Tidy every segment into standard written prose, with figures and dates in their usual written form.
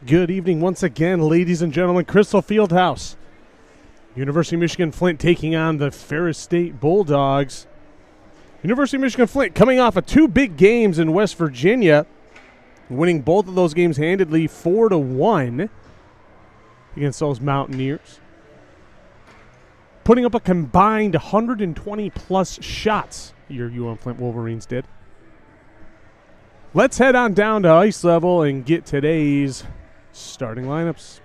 Good evening once again, ladies and gentlemen. Crystal Fieldhouse. University of Michigan Flint taking on the Ferris State Bulldogs. University of Michigan Flint coming off of two big games in West Virginia, winning both of those games handedly 4-1 against those Mountaineers. Putting up a combined 120-plus shots, your UM-Flint Wolverines did. Let's head on down to ice level and get today's starting lineups.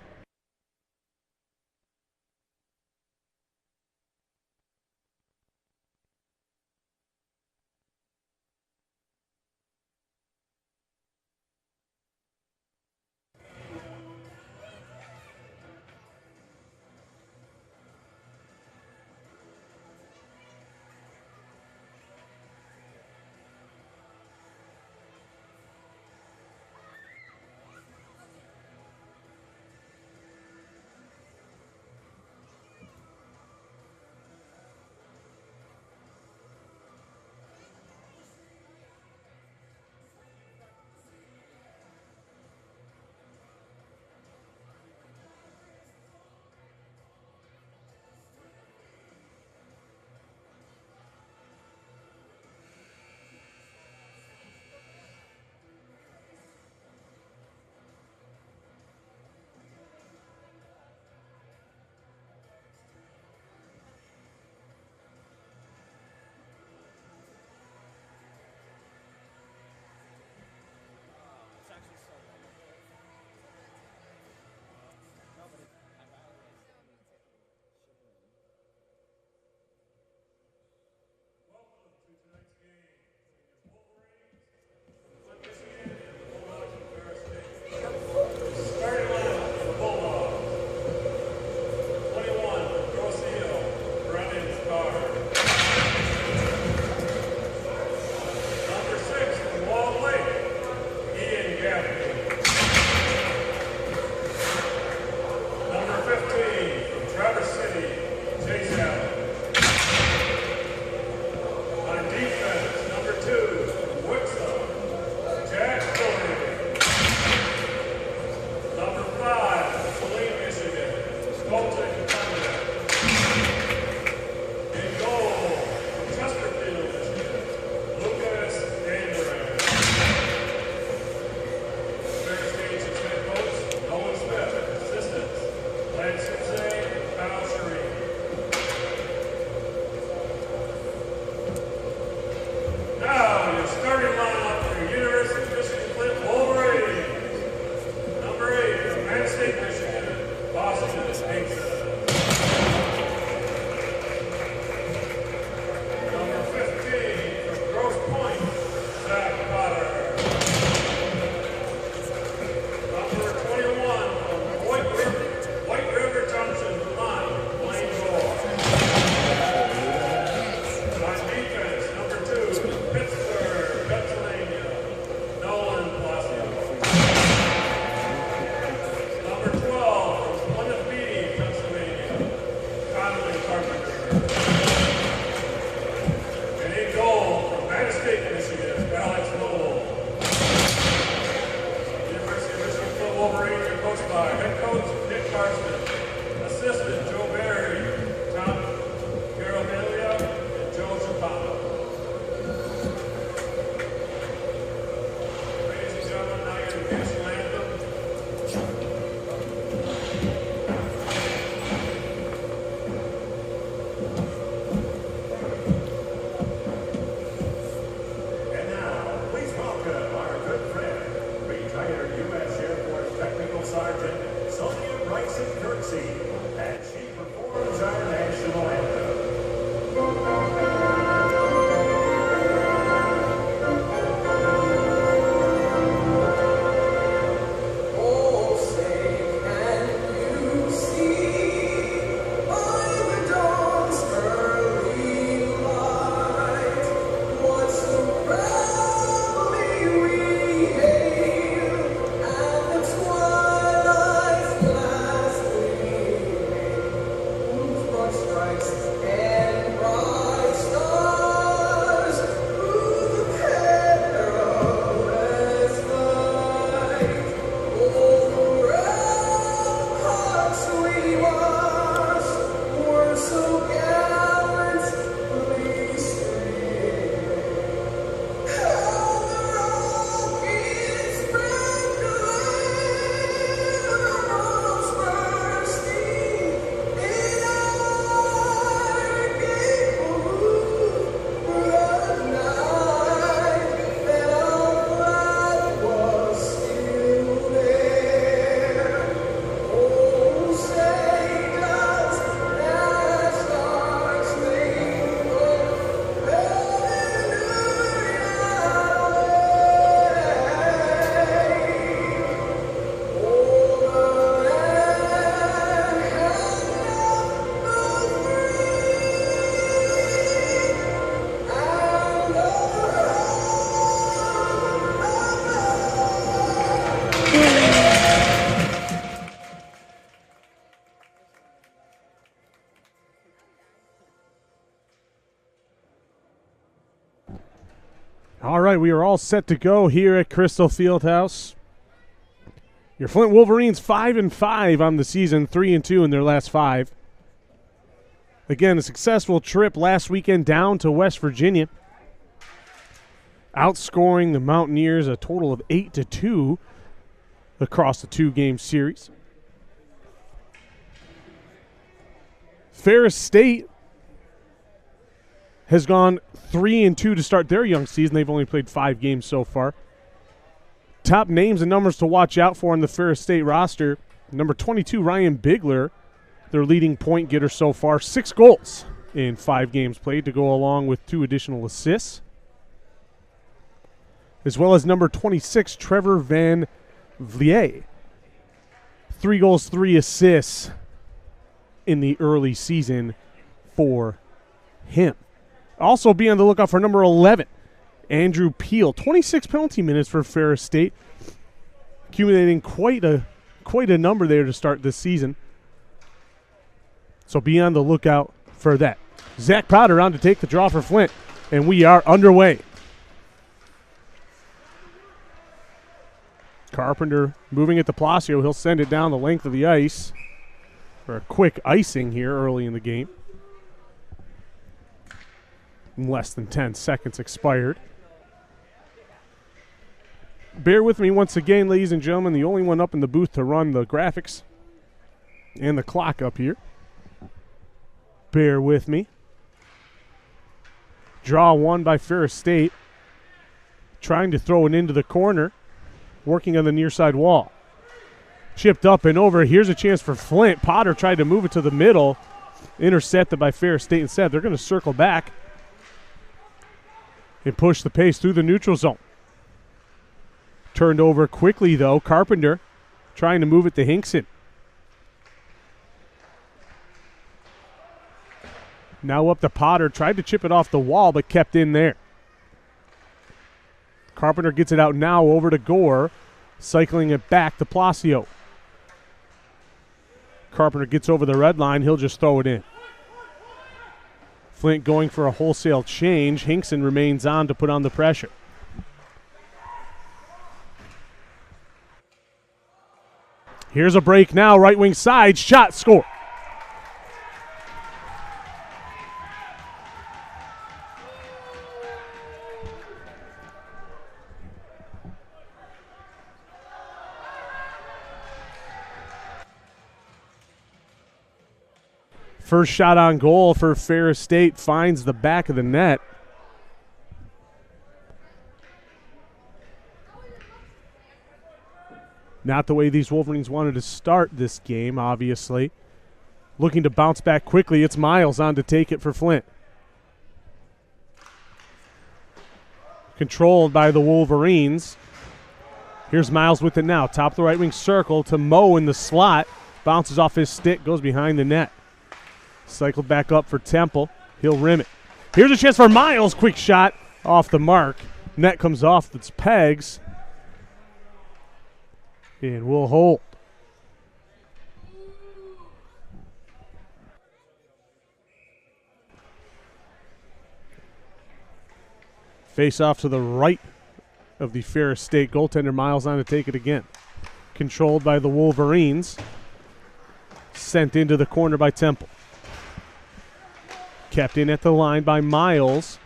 All right, we are all set to go here at Crystal Fieldhouse. Your Flint Wolverines 5-5 on the season, 3-2 in their last 5. Again, a successful trip last weekend down to West Virginia, outscoring the Mountaineers a total of 8-2 across the 2-game series. Ferris State has gone 3-2 to start their young season. They've only played 5 games so far. Top names and numbers to watch out for on the Ferris State roster. Number 22, Ryan Bigler, their leading point getter so far. 6 goals in 5 games played to go along with 2 additional assists. As well as number 26, Trevor Van Vliet. 3 goals, 3 assists in the early season for him. Also be on the lookout for number 11, Andrew Peel. 26 penalty minutes for Ferris State, accumulating quite a number there to start this season. So be on the lookout for that. Zach Potter on to take the draw for Flint, and we are underway. Carpenter moving it to Palacio. He'll send it down the length of the ice for a quick icing here early in the game. Less than 10 seconds expired. Bear with me once again, ladies and gentlemen. The only one up in the booth to run the graphics and the clock up here. Bear with me. Draw one by Ferris State. Trying to throw it into the corner. Working on the near side wall. Chipped up and over. Here's a chance for Flint. Potter tried to move it to the middle. Intercepted by Ferris State instead. They're going to circle back and push the pace through the neutral zone. Turned over quickly, though. Carpenter trying to move it to Hinkson. Now up to Potter. Tried to chip it off the wall, but kept in there. Carpenter gets it out now over to Gore. Cycling it back to Palacio. Carpenter gets over the red line. He'll just throw it in. Flint going for a wholesale change. Hinkson remains on to put on the pressure. Here's a break now. Right wing side. Shot. Score. First shot on goal for Ferris State finds the back of the net. Not the way these Wolverines wanted to start this game, obviously. Looking to bounce back quickly. It's Miles on to take it for Flint. Controlled by the Wolverines. Here's Miles with it now. Top of the right wing circle to Moe in the slot. Bounces off his stick, goes behind the net. Cycled back up for Temple. He'll rim it. Here's a chance for Miles. Quick shot off the mark. Net comes off its pegs. And we'll hold. Face off to the right of the Ferris State goaltender. Miles on to take it again. Controlled by the Wolverines. Sent into the corner by Temple. Kept in at the line by Miles.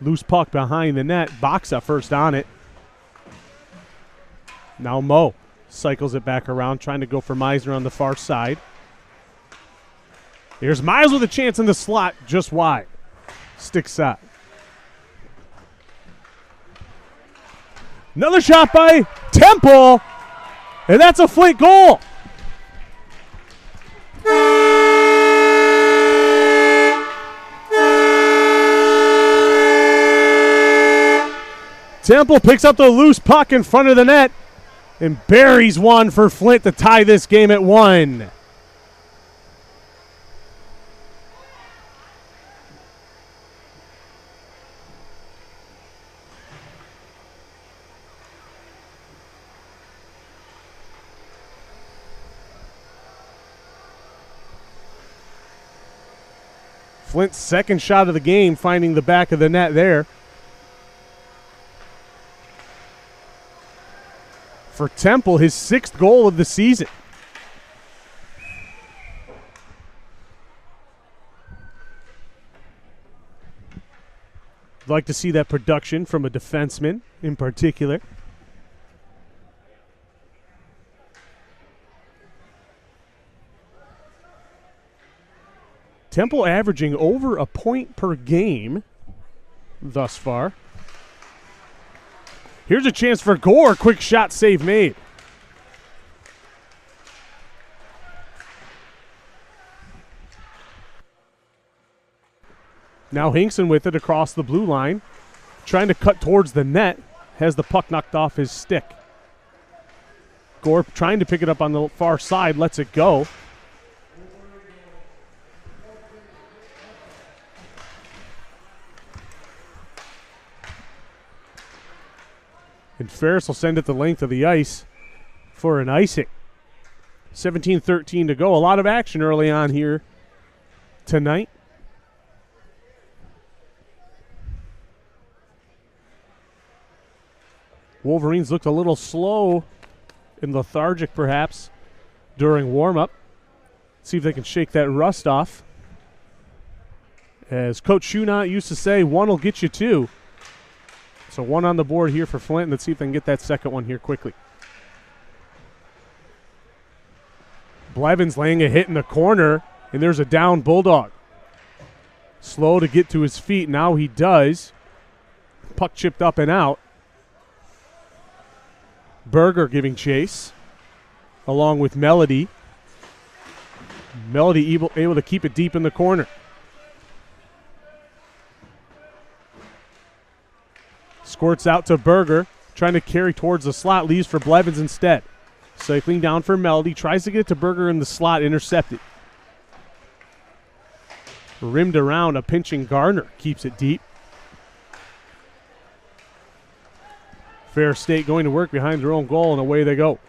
Loose puck behind the net. Boxa first on it. Now Moe cycles it back around, trying to go for Meisner on the far side. Here's Miles with a chance in the slot, just wide. Stick side. Another shot by Temple, and that's a Flint goal. Temple picks up the loose puck in front of the net and buries one for Flint to tie this game at 1. Flint's second shot of the game, finding the back of the net there. for Temple, his 6th goal of the season. I'd like to see that production from a defenseman in particular. Temple averaging over a point per game thus far. Here's a chance for Gore. Quick shot, save made. Now Hinkson with it across the blue line. Trying to cut towards the net. Has the puck knocked off his stick. Gore trying to pick it up on the far side. Lets it go. And Ferris will send it the length of the ice for an icing. 17-13 to go. A lot of action early on here tonight. Wolverines looked a little slow and lethargic perhaps during warm-up. See if they can shake that rust off. As Coach Shunat used to say, one will get you two. So one on the board here for Flint. Let's see if they can get that second one here quickly. Blevins laying a hit in the corner, and there's a down Bulldog. Slow to get to his feet. Now he does. Puck chipped up and out. Berger giving chase along with Melody. Melody able to keep it deep in the corner. Squirts out to Berger, trying to carry towards the slot, leaves for Blevins instead. Cycling down for Melody, tries to get it to Berger in the slot, intercepted. Rimmed around, a pinching Gardner keeps it deep. Ferris State going to work behind their own goal, and away they go.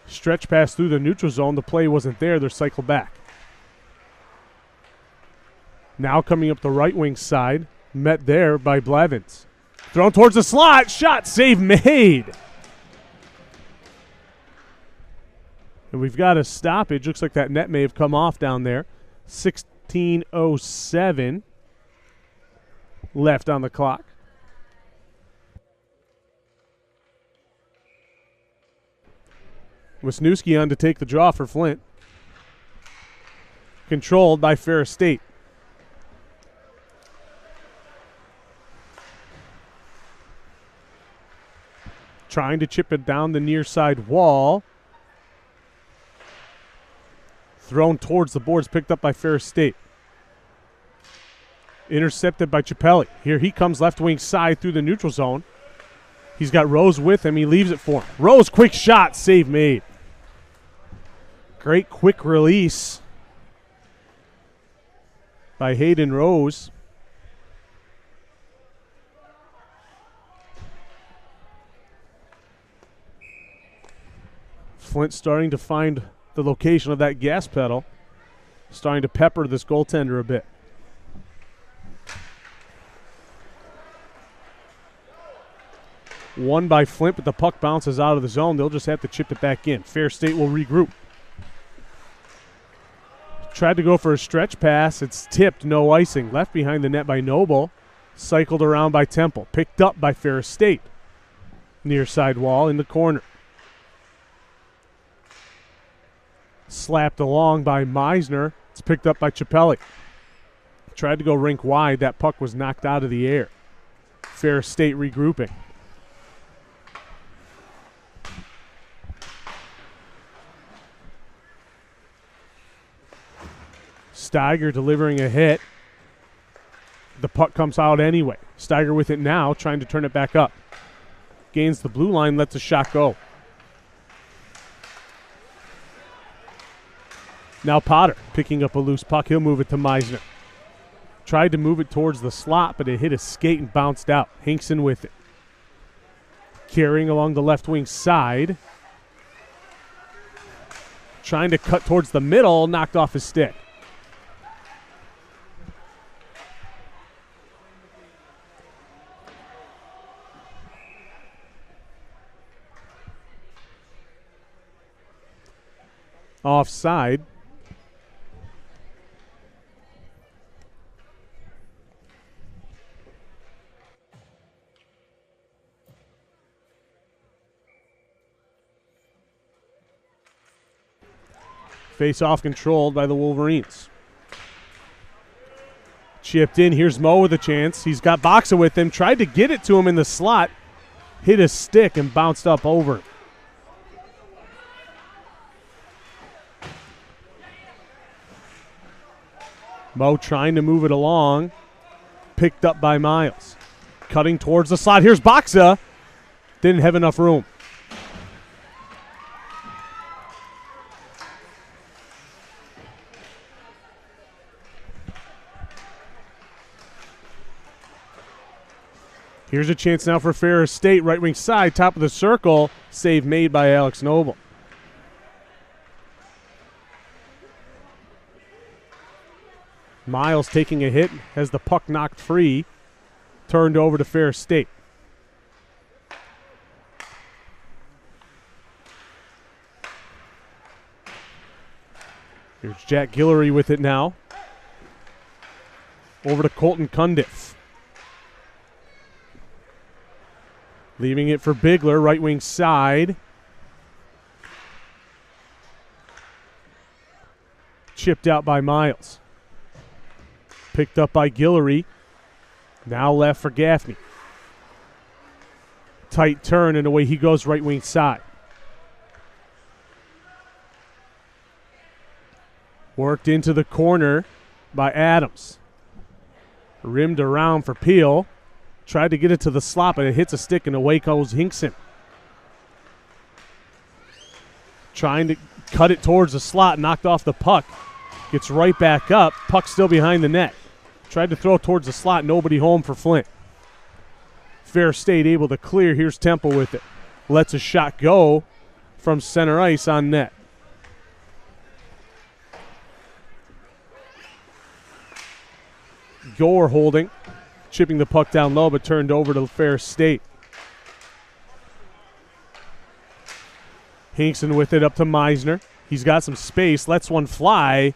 Stretch pass through the neutral zone. The play wasn't there. They're cycled back. Now coming up the right wing side, met there by Blevins. Thrown towards the slot. Shot, save made. And we've got a stoppage. Looks like that net may have come off down there. 16:07 left on the clock. Wisniewski on to take the draw for Flint. Controlled by Ferris State. Trying to chip it down the near side wall. Thrown towards the boards, picked up by Ferris State. Intercepted by Chappelli. Here he comes left wing side through the neutral zone. He's got Rose with him. He leaves it for him. Rose, quick shot, save made. Great quick release by Hayden Rose. Flint starting to find the location of that gas pedal. Starting to pepper this goaltender a bit. Won by Flint, but the puck bounces out of the zone. They'll just have to chip it back in. Ferris State will regroup. Tried to go for a stretch pass. It's tipped, no icing. Left behind the net by Noble. Cycled around by Temple. Picked up by Ferris State. Near side wall in the corner. Slapped along by Meisner. It's picked up by Chappelli. Tried to go rink wide. That puck was knocked out of the air. Ferris State regrouping. Steiger delivering a hit. The puck comes out anyway. Steiger with it now, trying to turn it back up. Gains the blue line, lets a shot go. Now Potter picking up a loose puck. He'll move it to Meisner. Tried to move it towards the slot, but it hit his skate and bounced out. Hinkson with it. Carrying along the left wing side. Trying to cut towards the middle, knocked off his stick. offside. Face-off controlled by the Wolverines. Chipped in. Here's Mo with a chance. He's got Boxa with him. Tried to get it to him in the slot. Hit a stick and bounced up over him. Mo trying to move it along. Picked up by Miles. Cutting towards the slot. Here's Boxa. Didn't have enough room. Here's a chance now for Ferris State. Right wing side, top of the circle. Save made by Alex Noble. Miles taking a hit, has the puck knocked free. Turned over to Ferris State. Here's Jack Guillory with it now. Over to Colton Cundiff. Leaving it for Bigler, right wing side. Chipped out by Miles. Picked up by Guillory. Now left for Gaffney. Tight turn and away he goes right wing side. Worked into the corner by Adams. Rimmed around for Peel. Tried to get it to the slot, but it hits a stick and away goes Hinkson. Trying to cut it towards the slot, knocked off the puck. Gets right back up, puck still behind the net. Tried to throw towards the slot, nobody home for Flint. Ferris State able to clear, here's Temple with it. Lets a shot go from center ice on net. Gore holding. Chipping the puck down low, but turned over to Ferris State. Hinkson with it up to Meisner. He's got some space, lets one fly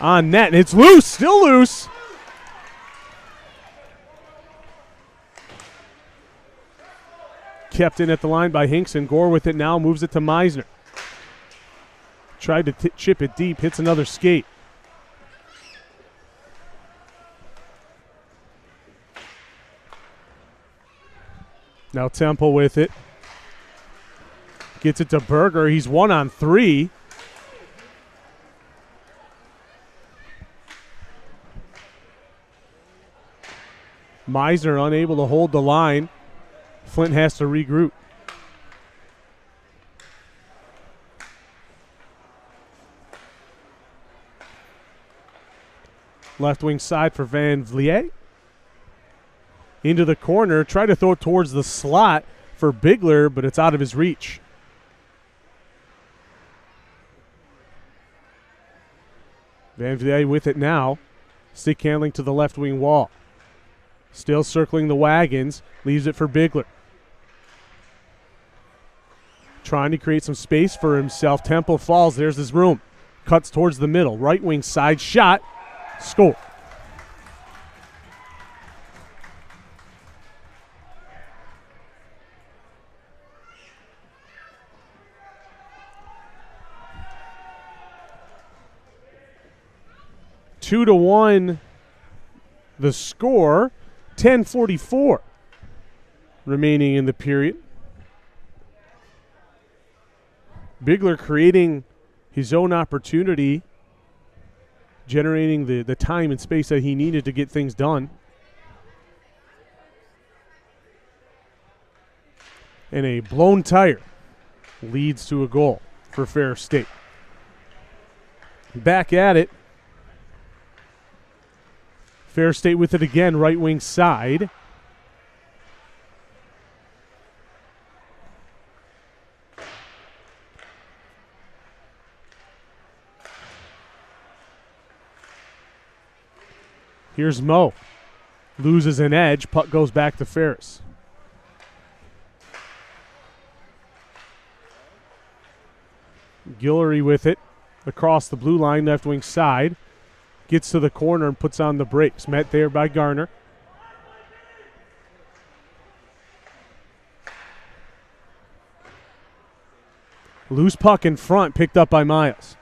on net, and it's loose, still loose. Kept in at the line by Hinkson. Gore with it now, moves it to Meisner. Tried to chip it deep, hits another skate. Now Temple with it. Gets it to Berger. He's 1-on-3. Meisner unable to hold the line. Flint has to regroup. Left wing side for Van Vliet. Into the corner, try to throw it towards the slot for Bigler, but it's out of his reach. Van Vliet with it now. Stick handling to the left wing wall. Still circling the wagons, leaves it for Bigler. Trying to create some space for himself. Temple falls, there's his room. Cuts towards the middle, right wing side, shot, score. Two to 1, the score. 10:44 remaining in the period. Bigler creating his own opportunity, generating the time and space that he needed to get things done. And a blown tire leads to a goal for Ferris State. Back at it. Ferris State with it again, right wing side. Here's Mo. Loses an edge. Puck goes back to Ferris. Guillory with it. across the blue line, left wing side. Gets to the corner and puts on the brakes. Met there by Garner. Loose puck in front, picked up by Miles.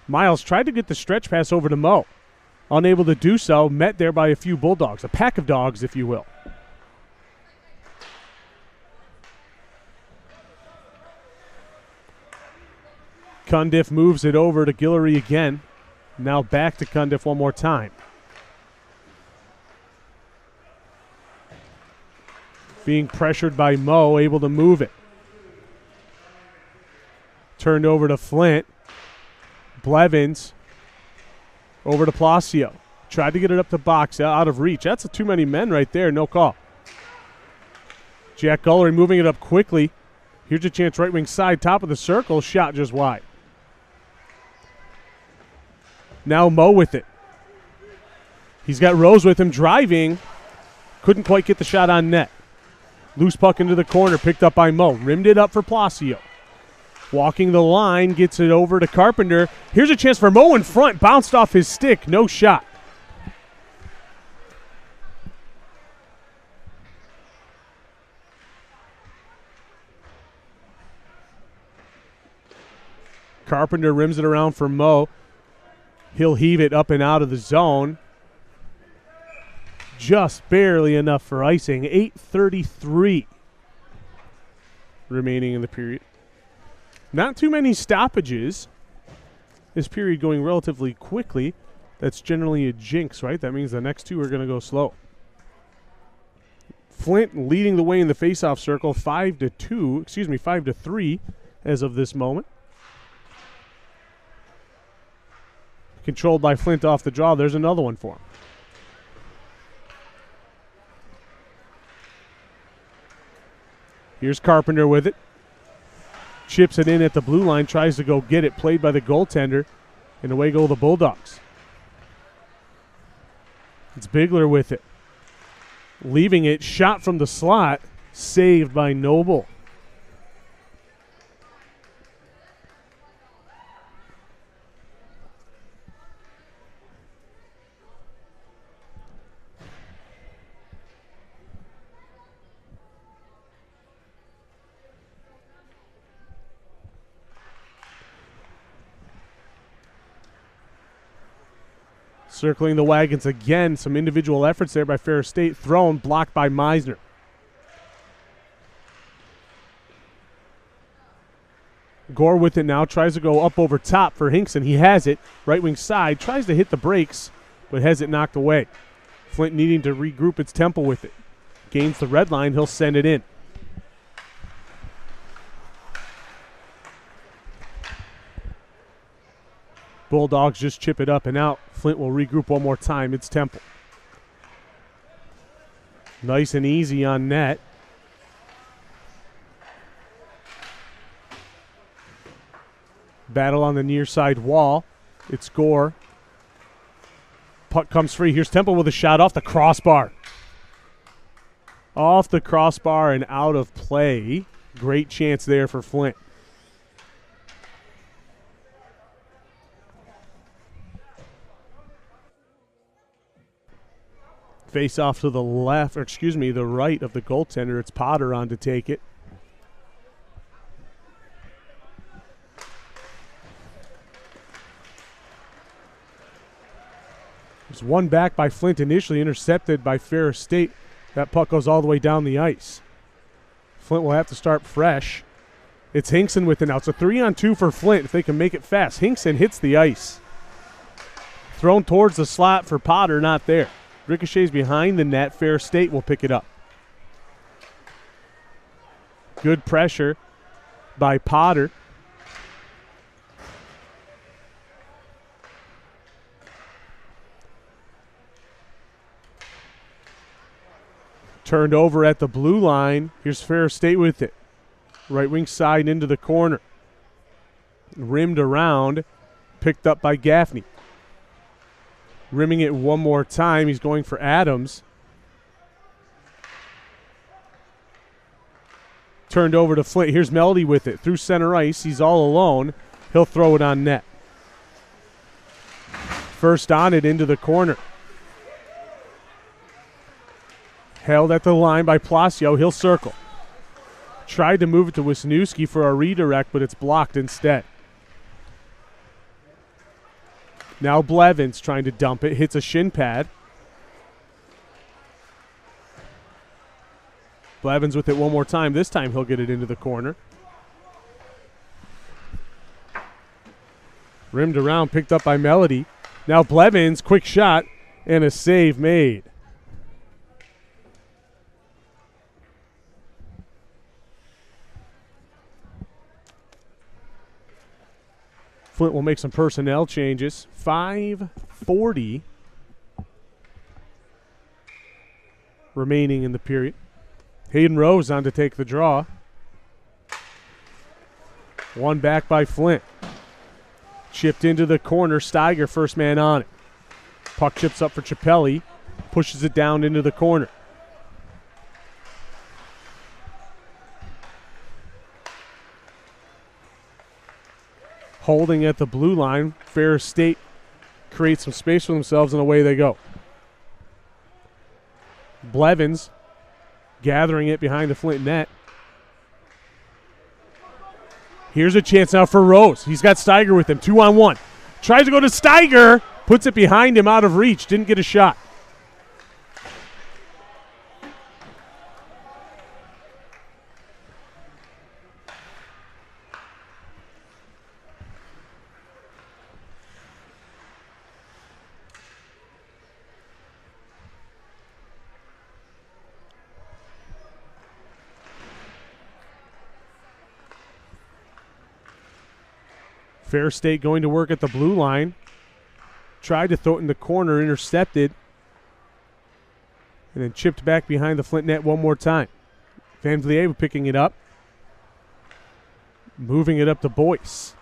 Miles tried to get the stretch pass over to Mo. Unable to do so, met there by a few Bulldogs, a pack of dogs, if you will. Cundiff moves it over to Guillory again. Now back to Cundiff one more time. Being pressured by Mo, able to move it. Turned over to Flint. Blevins over to Placio. Tried to get it up the box, out of reach. That's too many men right there, no call. Jack Guillory moving it up quickly. Here's a chance, right wing side, top of the circle, shot just wide. Now Mo with it. He's got Rose with him driving. Couldn't quite get the shot on net. Loose puck into the corner, picked up by Mo. Rimmed it up for Placio. Walking the line, gets it over to Carpenter. Here's a chance for Mo in front. Bounced off his stick, no shot. Carpenter rims it around for Mo. He'll heave it up and out of the zone. Just barely enough for icing. 8:33 remaining in the period. Not too many stoppages. This period going relatively quickly. That's generally a jinx, right? That means the next two are going to go slow. Flint leading the way in the faceoff circle, 5-3 as of this moment. Controlled by Flint off the draw. There's another one for him. Here's Carpenter with it. Chips it in at the blue line, tries to go get it. Played by the goaltender, and away go the Bulldogs. It's Bigler with it. Leaving it, shot from the slot, saved by Noble. Circling the wagons again. Some individual efforts there by Ferris State. Thrown, blocked by Meisner. Gore with it now. Tries to go up over top for Hinkson. He has it. Right wing side. Tries to hit the brakes, but has it knocked away. Flint needing to regroup its tempo with it. Gains the red line. He'll send it in. Bulldogs just chip it up and out. Flint will regroup one more time. It's Temple. Nice and easy on net. Battle on the near side wall. It's Gore. Puck comes free. Here's Temple with a shot off the crossbar. Off the crossbar and out of play. Great chance there for Flint. Face off to the left, or excuse me, the right of the goaltender. It's Potter on to take it. There's one back by Flint initially, intercepted by Ferris State. That puck goes all the way down the ice. Flint will have to start fresh. It's Hinkson with it now. It's a 3-on-2 for Flint if they can make it fast. Hinkson hits the ice. Thrown towards the slot for Potter, not there. Ricochets behind the net. Ferris State will pick it up. Good pressure by Potter. Turned over at the blue line. Here's Ferris State with it. Right wing side into the corner. Rimmed around. Picked up by Gaffney. Rimming it one more time. He's going for Adams. Turned over to Flint. Here's Melody with it. Through center ice. He's all alone. He'll throw it on net. first on it into the corner. Held at the line by Palacio. He'll circle. Tried to move it to Wisniewski for a redirect, but it's blocked instead. Now Blevins trying to dump it. Hits a shin pad. Blevins with it one more time. This time he'll get it into the corner. Rimmed around, picked up by Melody. Now Blevins, quick shot, and a save made. Flint will make some personnel changes. 5:40 remaining in the period. Hayden Rose on to take the draw. One back by Flint. Chipped into the corner. Steiger first man on it. Puck chips up for Chappelli. Pushes it down into the corner. Holding at the blue line. Ferris State creates some space for themselves, and away they go. Blevins gathering it behind the Flint net. Here's a chance now for Rose. He's got Steiger with him, 2-on-1. Tries to go to Steiger, puts it behind him, out of reach, didn't get a shot. Ferris State going to work at the blue line. Tried to throw it in the corner, intercepted. And then chipped back behind the Flint net one more time. Van Vliet picking it up. Moving it up to Boyce.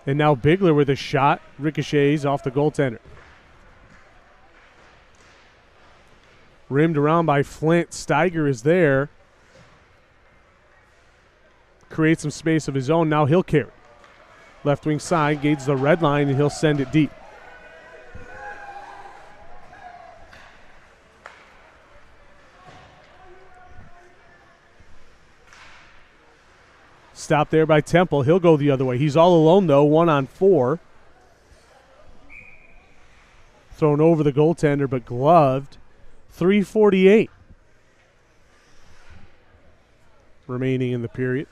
And now Bigler with a shot. Ricochets off the goaltender. Rimmed around by Flint. Steiger is there. Creates some space of his own. Now he'll carry. Left wing side, gauges the red line, and he'll send it deep. Stop there by Temple. He'll go the other way. He's all alone, though, 1-on-4. Thrown over the goaltender, but gloved. 3:48 remaining in the period.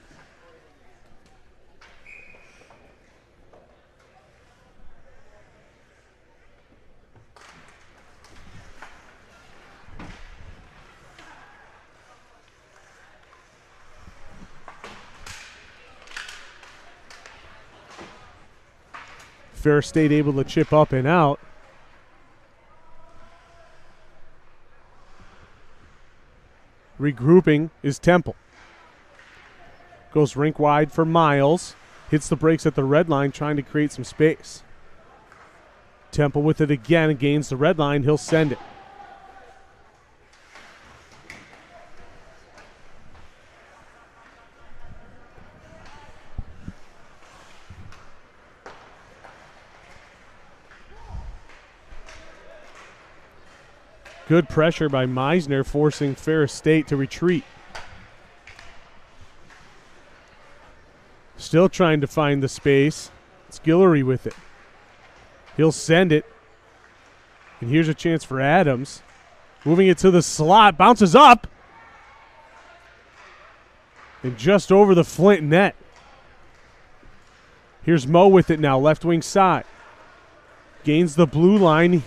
Ferris State able to chip up and out. Regrouping is Temple. Goes rink wide for Miles. Hits the brakes at the red line, trying to create some space. Temple with it again, gains the red line. He'll send it. Good pressure by Meisner, forcing Ferris State to retreat. Still trying to find the space. It's Guillory with it. He'll send it. And here's a chance for Adams. Moving it to the slot. Bounces up. And just over the Flint net. Here's Mo with it now, left wing side. Gains the blue line.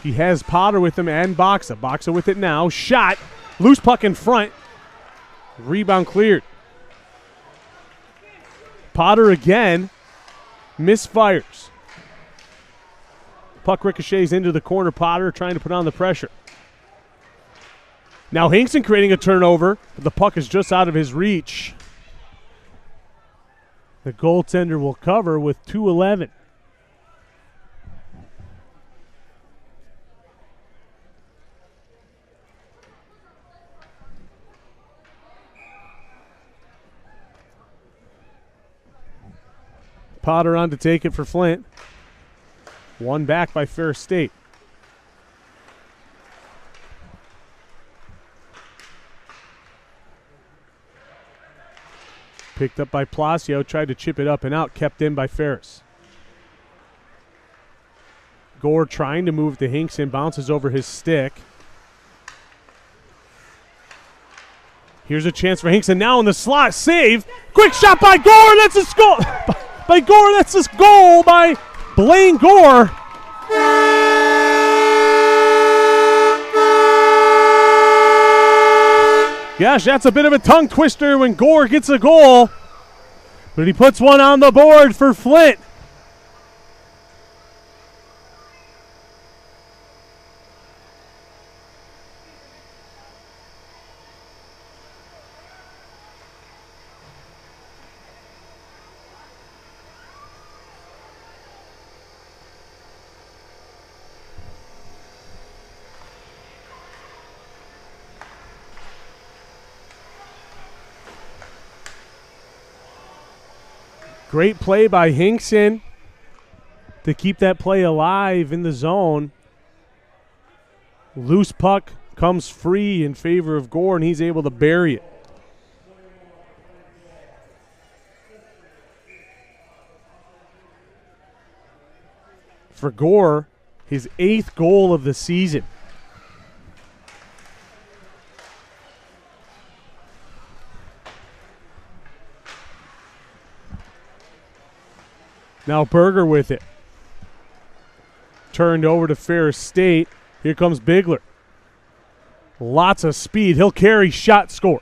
He has Potter with him and Boxa. Boxa with it now. Shot. Loose puck in front. Rebound cleared. Potter again. Misfires. Puck ricochets into the corner. Potter trying to put on the pressure. Now Hinkson creating a turnover, but the puck is just out of his reach. The goaltender will cover with 2:11. Potter on to take it for Flint. One back by Ferris State. Picked up by Palacio, tried to chip it up and out, kept in by Ferris. Gore trying to move to Hinkson, bounces over his stick. Here's a chance for Hinkson now in the slot, save. Quick shot by Gore, that's a goal. By Gore, that's a goal by Blaine Gore. Gosh, that's a bit of a tongue twister when Gore gets a goal. But he puts one on the board for Flint. Great play by Hinkson to keep that play alive in the zone. Loose puck comes free in favor of Gore, and he's able to bury it. For Gore, his 8th goal of the season. Now Berger with it. Turned over to Ferris State. Here comes Bigler. Lots of speed. He'll carry, shot, score.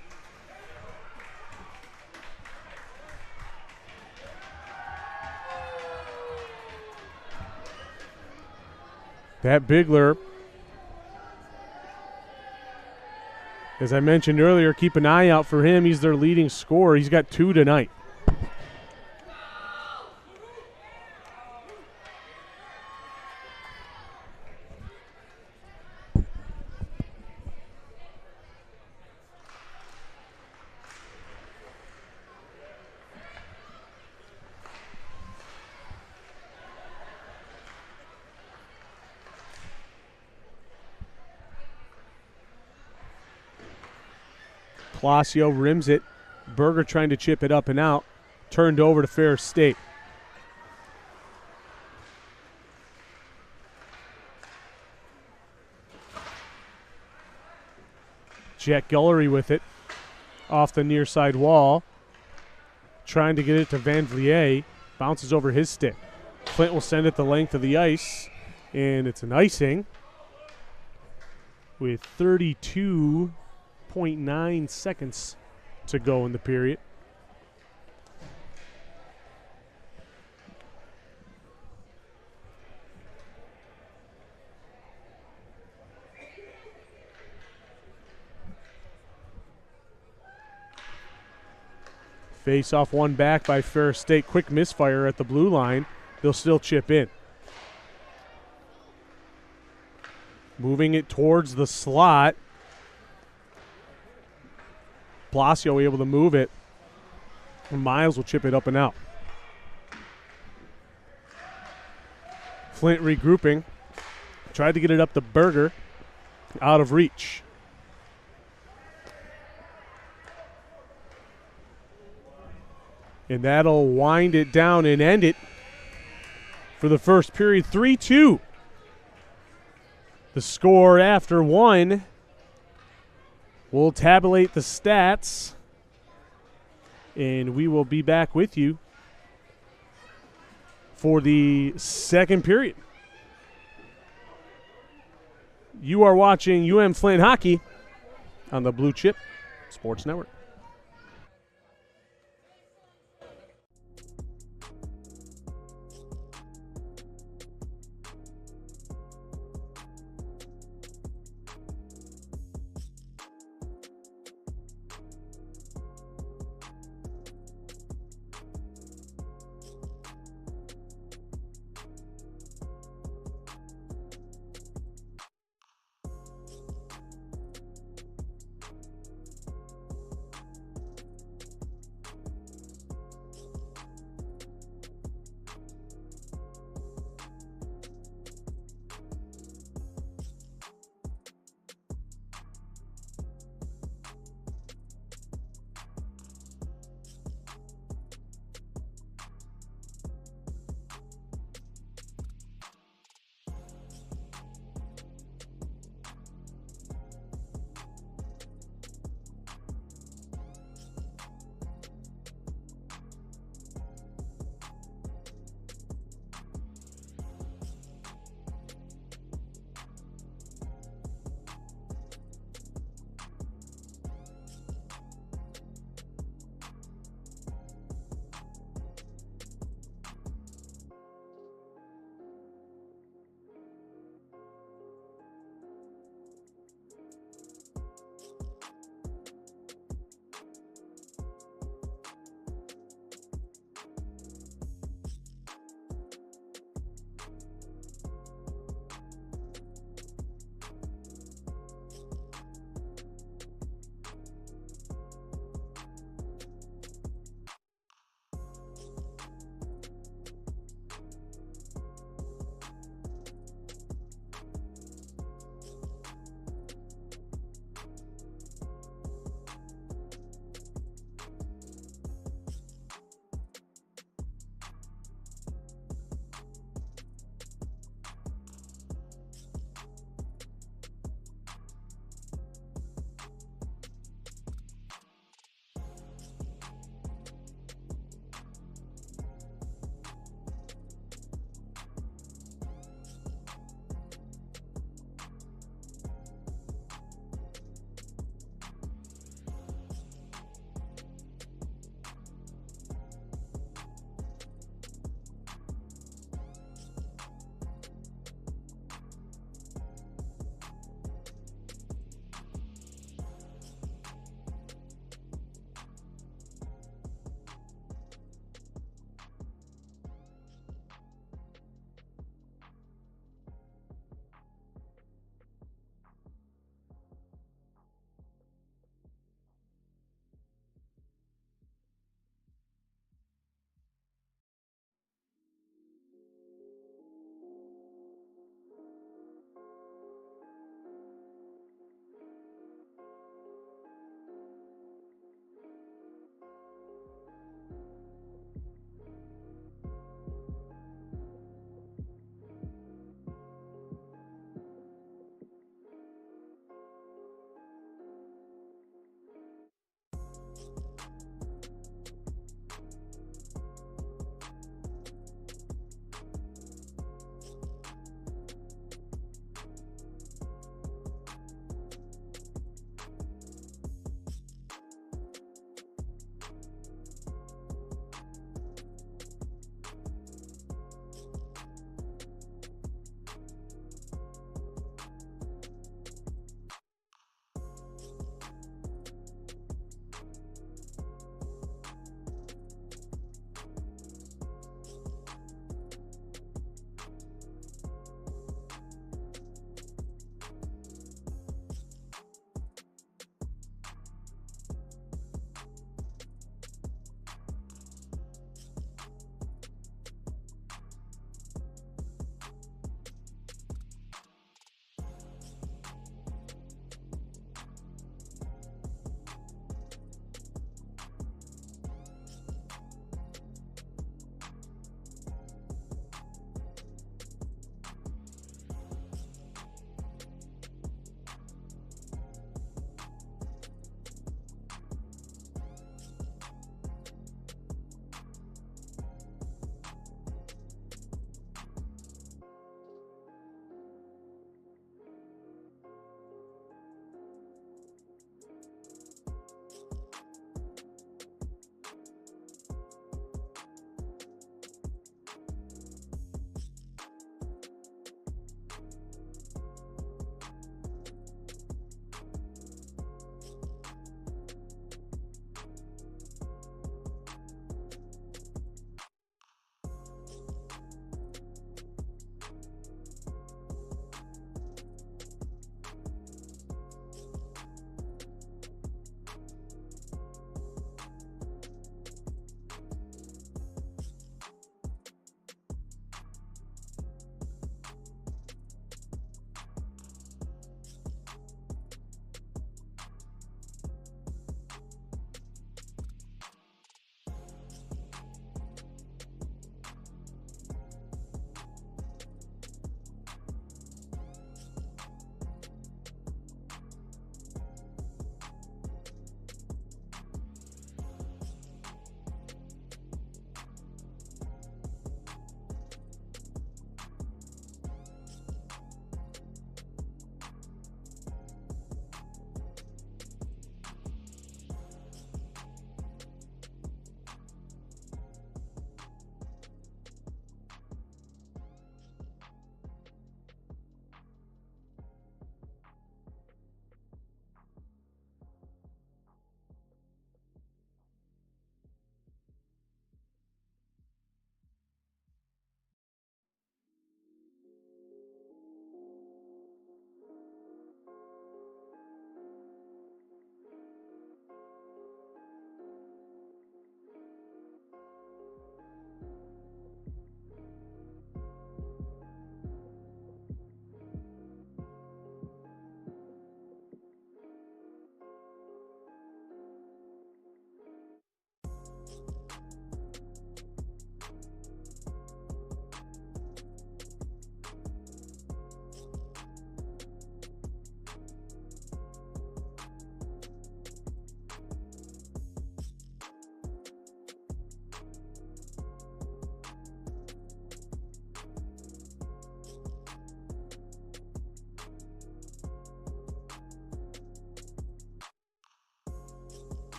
That Bigler, as I mentioned earlier, keep an eye out for him. He's their leading scorer. He's got 2 tonight. Palacio rims it. Berger trying to chip it up and out. Turned over to Ferris State. Jack Gullery with it. Off the near side wall. Trying to get it to Van Vliet. Bounces over his stick. Flint will send it the length of the ice. And it's an icing. With 32.9 seconds to go in the period. Face off one back by Ferris State. Quick misfire at the blue line. They'll still chip in. Moving it towards the slot. Palacio able to move it. Miles will chip it up and out. Flint regrouping. Tried to get it up to Berger. Out of reach. And that'll wind it down and end it for the first period. 3-2. The score after one. We'll tabulate the stats, and we will be back with you for the second period. You are watching UM-Flint hockey on the Blue Chip Sports Network.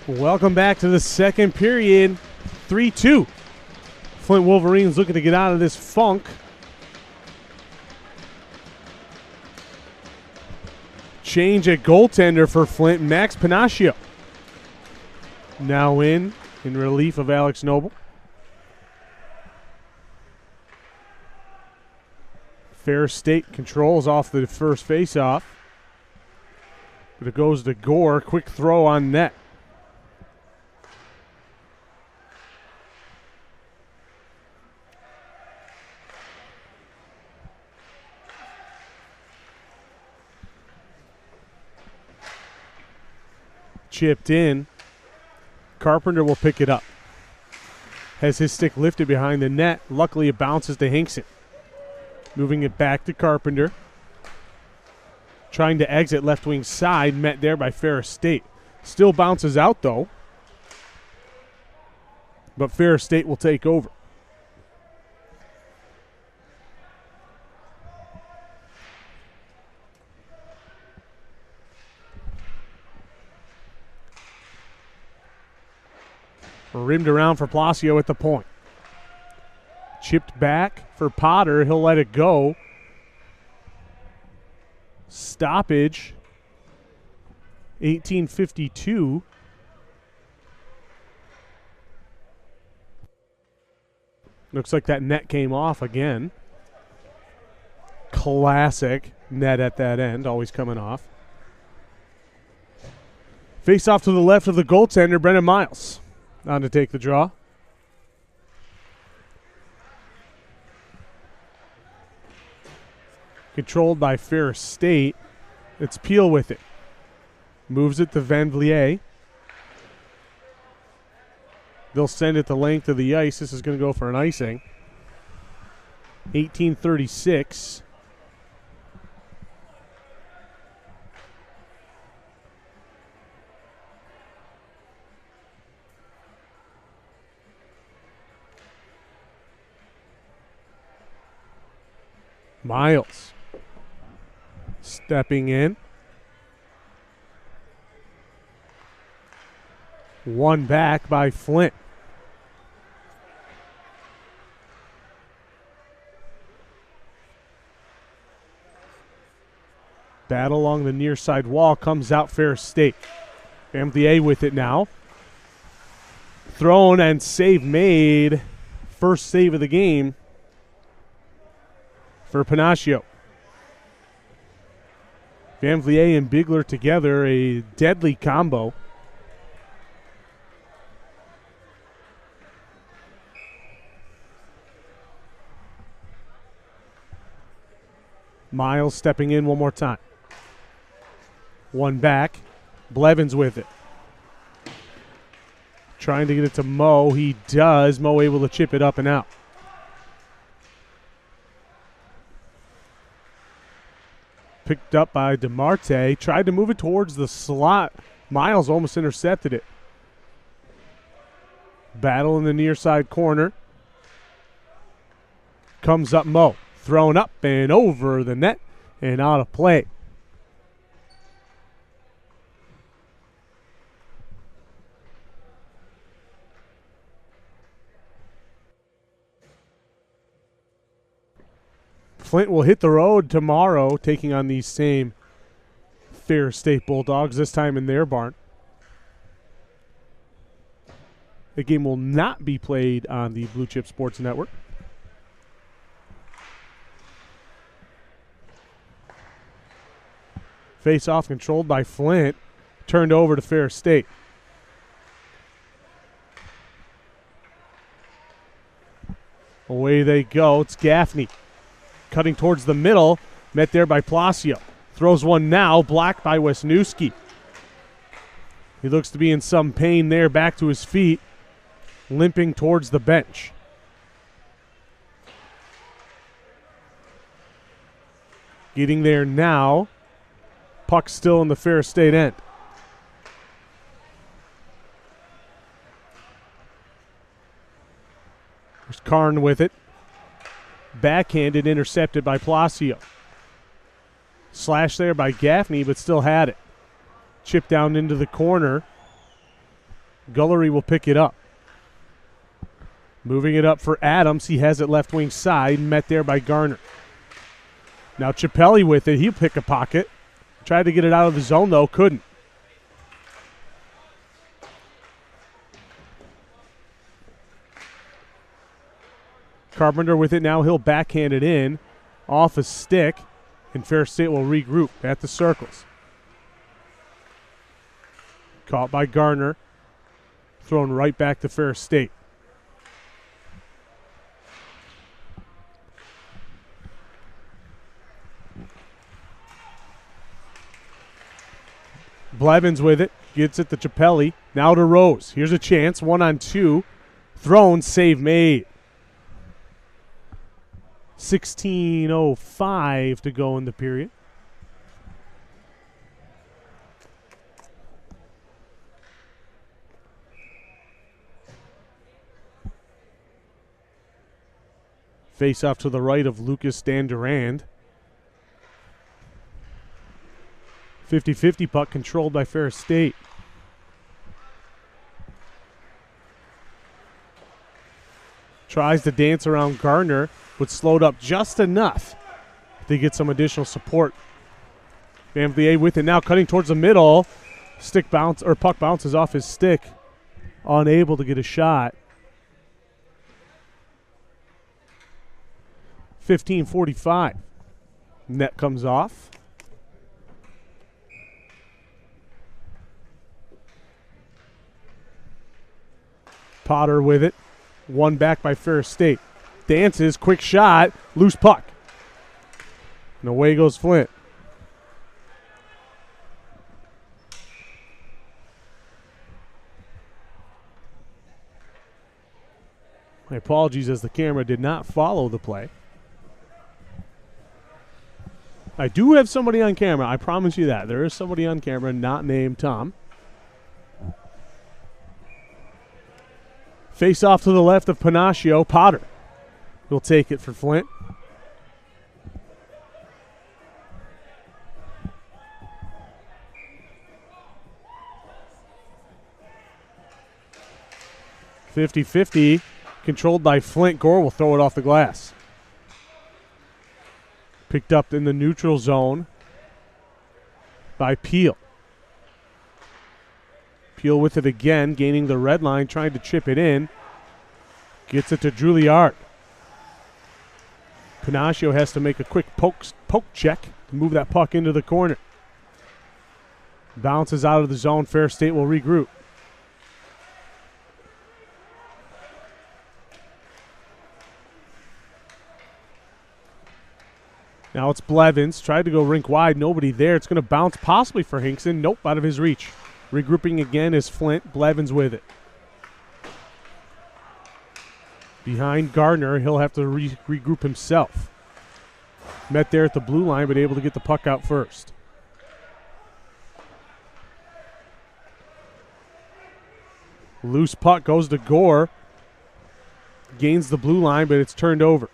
Welcome back to the second period. 3-2. Flint Wolverines looking to get out of this funk. Change at goaltender for Flint, Max Panaccio. Now in relief of Alex Noble. Ferris State controls off the first faceoff. But it goes to Gore. Quick throw on net. Chipped in. Carpenter will pick it up. Has his stick lifted behind the net. Luckily, it bounces to Hinkson. Moving it back to Carpenter. Trying to exit left wing side. Met there by Ferris State. Still bounces out, though. But Ferris State will take over. Rimmed around for Palacio at the point. Chipped back for Potter. He'll let it go. Stoppage. 18:52. Looks like that net came off again. Classic net at that end, always coming off. Face off to the left of the goaltender, Brendan Miles. On to take the draw. Controlled by Ferris State. It's Peel with it. Moves it to Van Vliet. They'll send it the length of the ice. This is going to go for an icing. 18:36. Miles stepping in. One back by Flint. Battle along the near side wall. Comes out Ferris State. MDA with it now. Thrown and save made. First save of the game for Panaccio. Van Vliet and Bigler together, a deadly combo. Miles stepping in one more time. One back. Blevins with it. Trying to get it to Mo. He does. Mo able to chip it up and out. Picked up by DeMarte. Tried to move it towards the slot. Miles almost intercepted it. Battle in the near side corner. Comes up Mo. Thrown up and over the net and out of play. Flint will hit the road tomorrow, taking on these same Ferris State Bulldogs, this time in their barn. The game will not be played on the Blue Chip Sports Network. Face-off controlled by Flint. Turned over to Ferris State. Away they go. It's Gaffney. Cutting towards the middle. Met there by Palacio. Throws one now. Blocked by Wisniewski. He looks to be in some pain there. Back to his feet. Limping towards the bench. Getting there now. Puck still in the Ferris State end. There's Karn with it. Backhanded, intercepted by Palacio. Slash there by Gaffney, but still had it. Chip down into the corner. Gullery will pick it up. Moving it up for Adams. He has it left wing side, met there by Garner. Now Chappelli with it. He'll pick a pocket. Tried to get it out of the zone, though. Couldn't. Carpenter with it now. He'll backhand it in off a stick, and Ferris State will regroup at the circles. Caught by Garner. Thrown right back to Ferris State. Blevins with it. Gets it to Chappelli. Now to Rose. Here's a chance. 1-on-2. Thrown. Save made. 16:05 to go in the period. Face off to the right of Lucas Dandurand. 50-50 puck controlled by Ferris State. Tries to dance around Gardner, but slowed up just enough to get some additional support. Van Vliet with it now, cutting towards the middle. Stick bounce or puck bounces off his stick. Unable to get a shot. 15:45. Net comes off. Potter with it. One back by Ferris State. Dances, quick shot, loose puck. And away goes Flint. My apologies as the camera did not follow the play. I do have somebody on camera, I promise you that. There is somebody on camera not named Tom. Face off to the left of Panaccio. Potter will take it for Flint. .50-50, controlled by Flint. Gore will throw it off the glass. Picked up in the neutral zone by Peel. Peel with it again, gaining the red line, trying to chip it in. Gets it to Juilliard. Panaccio has to make a quick poke check to move that puck into the corner. Bounces out of the zone. Ferris State will regroup. Now it's Blevins. Tried to go rink wide. Nobody there. It's going to bounce possibly for Hinkson. Nope, out of his reach. Regrouping again is Flint. Blevins with it. Behind Gardner, he'll have to regroup himself. Met there at the blue line, but able to get the puck out first. Loose puck goes to Gore. Gains the blue line, but it's turned over.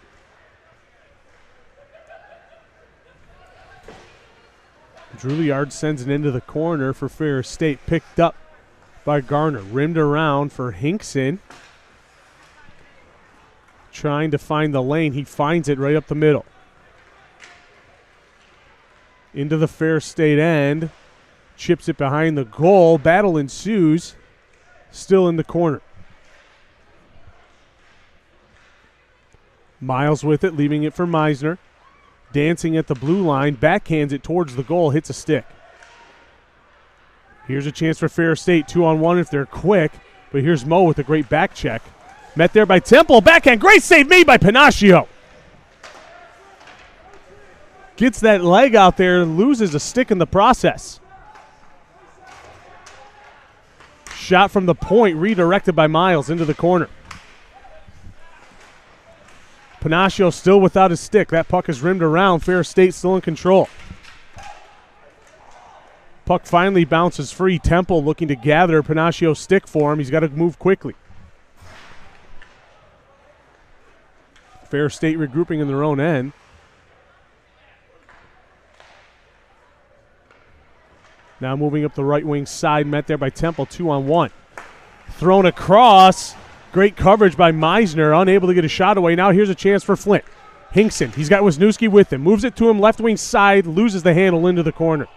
Juilliard sends it into the corner for Ferris State. Picked up by Garner. Rimmed around for Hinkson. Trying to find the lane. He finds it right up the middle. Into the Ferris State end. Chips it behind the goal. Battle ensues. Still in the corner. Miles with it, leaving it for Meisner. Dancing at the blue line, backhands it towards the goal, hits a stick. Here's a chance for Ferris State, 2-on-1 if they're quick, but here's Mo with a great back check. Met there by Temple, backhand, great save made by Panaccio. Gets that leg out there, loses a stick in the process. Shot from the point, redirected by Miles into the corner. Panaccio still without his stick. That puck is rimmed around. Ferris State still in control. Puck finally bounces free. Temple looking to gather Panaccio's stick for him. He's got to move quickly. Ferris State regrouping in their own end. Now moving up the right wing side. Met there by Temple. 2-on-1. Thrown across. Great coverage by Meisner, unable to get a shot away. Now here's a chance for Flint. Hinkson, he's got Wisniewski with him. Moves it to him, left wing side, loses the handle into the corner.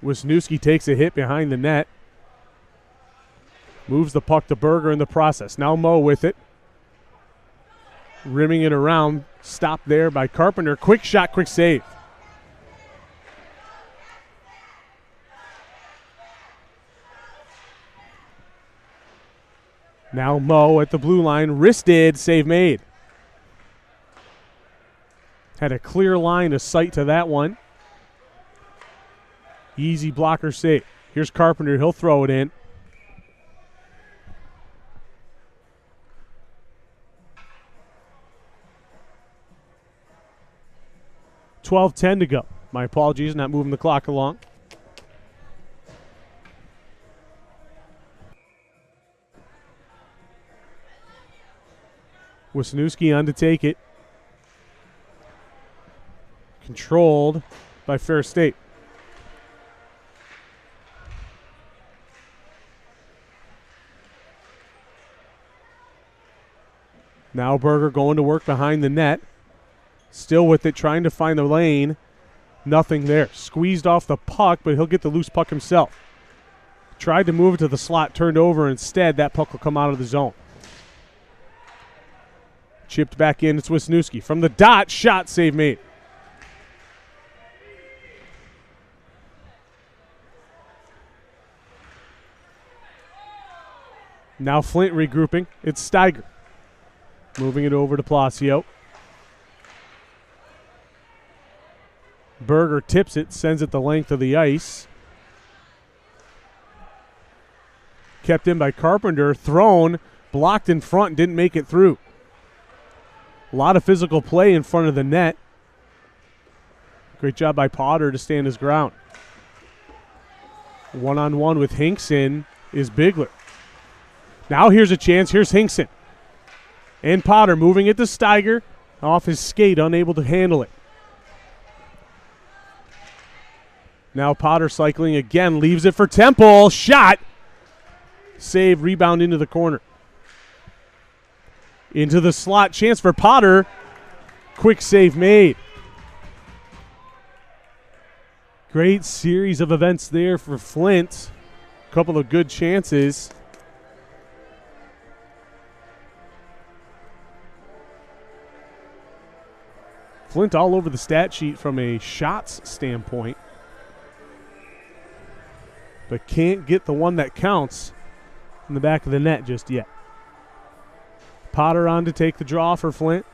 Wisniewski takes a hit behind the net. Moves the puck to Berger in the process. Now Moe with it. Rimming it around. Stopped there by Carpenter. Quick shot, quick save. Now Moe at the blue line. Wristed, save made. Had a clear line of sight to that one. Easy blocker save. Here's Carpenter. He'll throw it in. .12:10 to go. My apologies, not moving the clock along. Wisniewski on to take it. Controlled by Ferris State. Now Berger going to work behind the net. Still with it, trying to find the lane. Nothing there. Squeezed off the puck, but he'll get the loose puck himself. Tried to move it to the slot, turned over instead. That puck will come out of the zone. Chipped back in, it's Wisniewski. From the dot, shot, save made. Now Flint regrouping. It's Steiger. Moving it over to Palacio. Berger tips it, sends it the length of the ice. Kept in by Carpenter, thrown, blocked in front, didn't make it through. A lot of physical play in front of the net. Great job by Potter to stand his ground. One-on-one with Hinkson is Bigler. Now here's a chance, here's Hinkson. And Potter moving it to Steiger. Off his skate, unable to handle it. Now Potter cycling again, leaves it for Temple. Shot. Save, rebound into the corner. Into the slot, chance for Potter. Quick save made. Great series of events there for Flint. Couple of good chances. Flint all over the stat sheet from a shots standpoint, but can't get the one that counts in the back of the net just yet. Potter on to take the draw for Flint.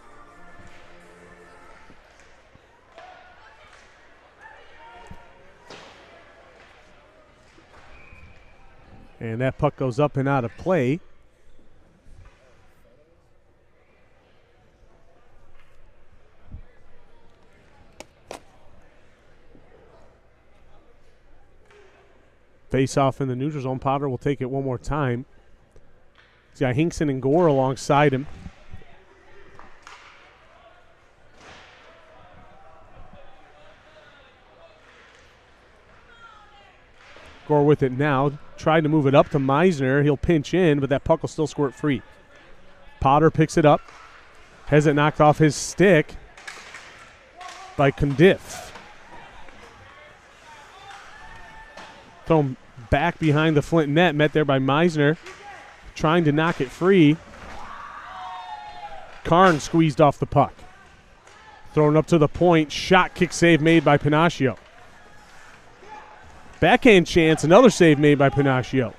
And that puck goes up and out of play. Face off in the neutral zone. Potter will take it one more time. He's got Hinkson and Gore alongside him. Gore with it now. Tried to move it up to Meisner. He'll pinch in, but that puck will still squirt free. Potter picks it up. Has it knocked off his stick by Condiff. Thrown back behind the Flint net, met there by Meisner. Trying to knock it free. Karn squeezed off the puck. Thrown up to the point. Shot, kick save made by Panacio. Backhand chance, another save made by Panacio.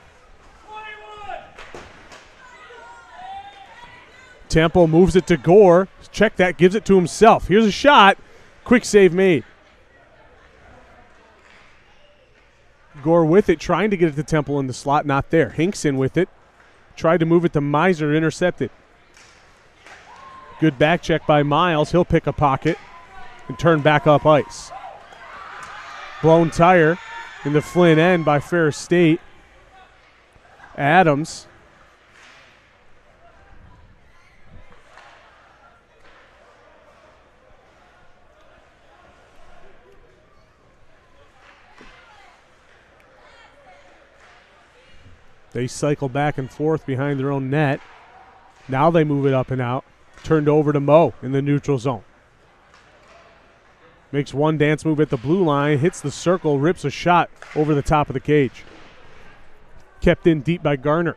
Temple moves it to Gore. Check that, gives it to himself. Here's a shot. Quick save made. Gore with it, trying to get it to Temple in the slot, not there. Hinkson with it. Tried to move it to Meisner, intercepted. Good back check by Miles. He'll pick a pocket and turn back up ice. Blown tire in the Flint end by Ferris State. Adams. They cycle back and forth behind their own net. Now they move it up and out. Turned over to Mo in the neutral zone. Makes one dance move at the blue line, hits the circle, rips a shot over the top of the cage. Kept in deep by Garner,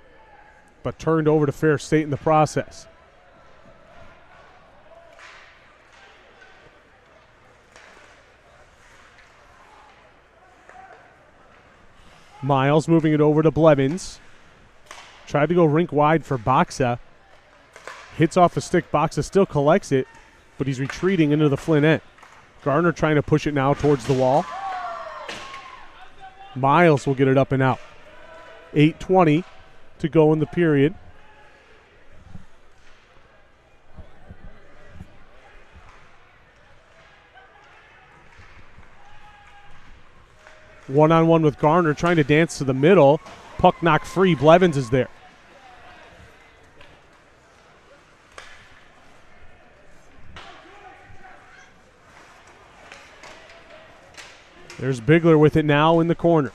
but turned over to Ferris State in the process. Miles moving it over to Blevins. Tried to go rink wide for Boxa. Hits off a stick. Boxa still collects it, but he's retreating into the Flint end. Garner trying to push it now towards the wall. Miles will get it up and out. 8:20 to go in the period. One-on-one with Garner, trying to dance to the middle. Puck knocked free. Blevins is there. There's Bigler with it now in the corner.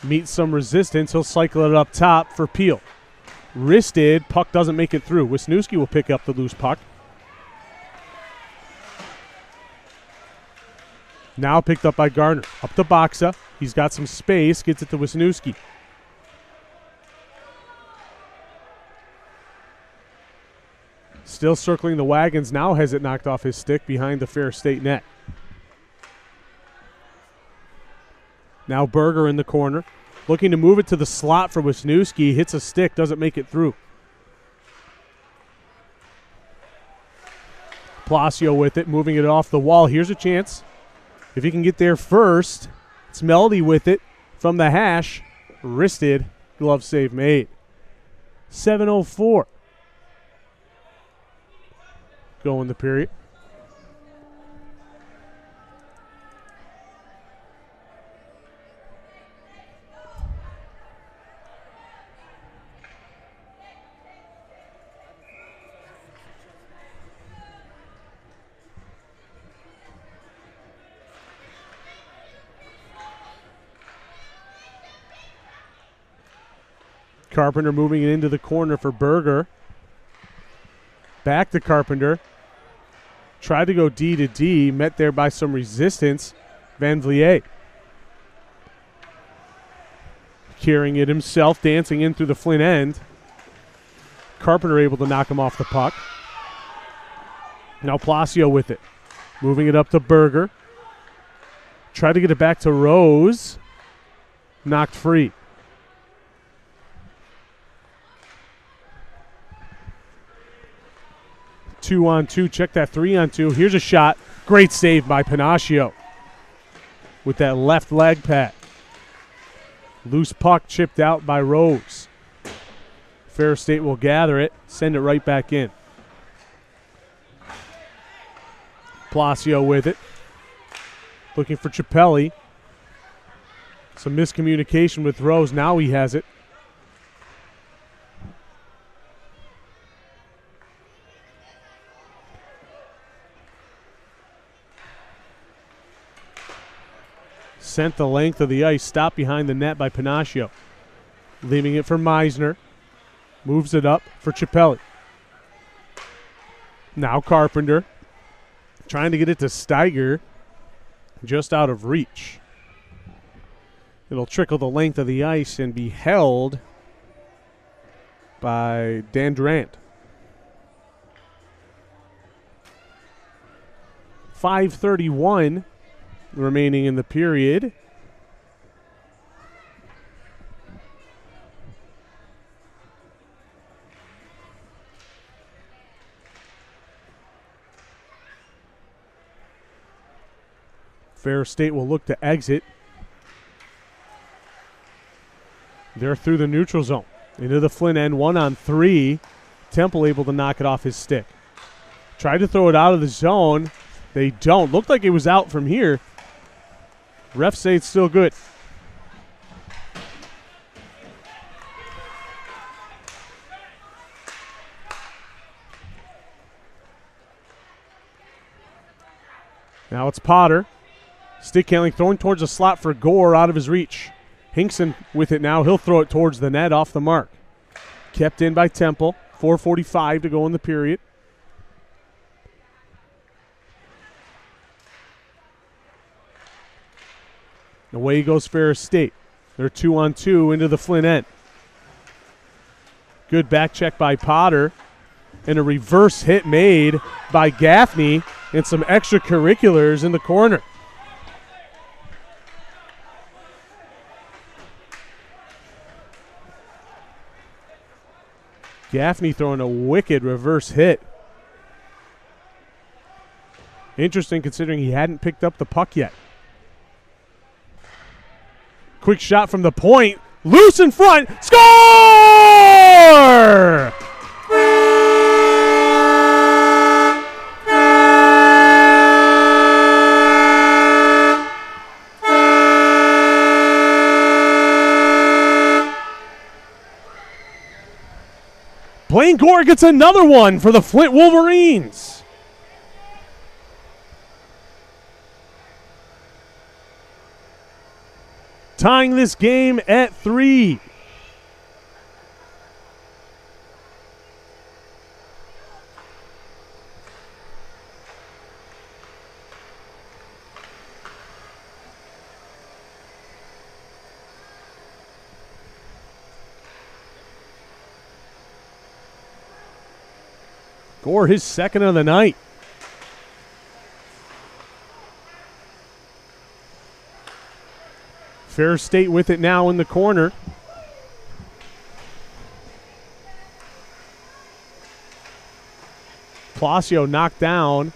Meets some resistance. He'll cycle it up top for Peel. Wristed. Puck doesn't make it through. Wisniewski will pick up the loose puck. Now picked up by Garner. Up to Boxa. He's got some space. Gets it to Wisniewski. Still circling the wagons. Now has it knocked off his stick behind the Ferris State net. Now Berger in the corner. Looking to move it to the slot for Wisniewski. Hits a stick. Doesn't make it through. Palacio with it. Moving it off the wall. Here's a chance. If he can get there first, it's Melody with it from the hash. Wristed. Glove save made. 7:04. Go in the period. Carpenter moving it into the corner for Berger. Back to Carpenter. Tried to go D to D. Met there by some resistance. Van Vliet. Carrying it himself. Dancing in through the Flint end. Carpenter able to knock him off the puck. Now Palacio with it. Moving it up to Berger. Tried to get it back to Rose. Knocked free. 2-on-2. Check that 3-on-2. Here's a shot. Great save by Panacio with that left leg pad. Loose puck chipped out by Rose. Ferris State will gather it, send it right back in. Palacio with it. Looking for Chappelli. Some miscommunication with Rose. Now he has it. Sent the length of the ice. Stopped behind the net by Panacio. Leaving it for Meisner. Moves it up for Chappelli. Now Carpenter. Trying to get it to Steiger. Just out of reach. It'll trickle the length of the ice and be held by Dan Durant. 5:31 remaining in the period. Ferris State will look to exit. They're through the neutral zone. Into the Flint end, 1-on-3. Temple able to knock it off his stick. Tried to throw it out of the zone. They don't. Looked like it was out from here. Refs say it's still good. Now it's Potter. Stick handling, throwing towards the slot for Gore, out of his reach. Hinkson with it now. He'll throw it towards the net off the mark. Kept in by Temple. 4:45 to go in the period. Away goes Ferris State. They're 2-on-2 into the Flint end. Good back check by Potter. And a reverse hit made by Gaffney and some extracurriculars in the corner. Gaffney throwing a wicked reverse hit. Interesting considering he hadn't picked up the puck yet. Quick shot from the point. Loose in front. Score! Blaine Gore gets another one for the Flint Wolverines. Tying this game at 3. Gore, his second of the night. Ferris State with it now in the corner. Palacio knocked down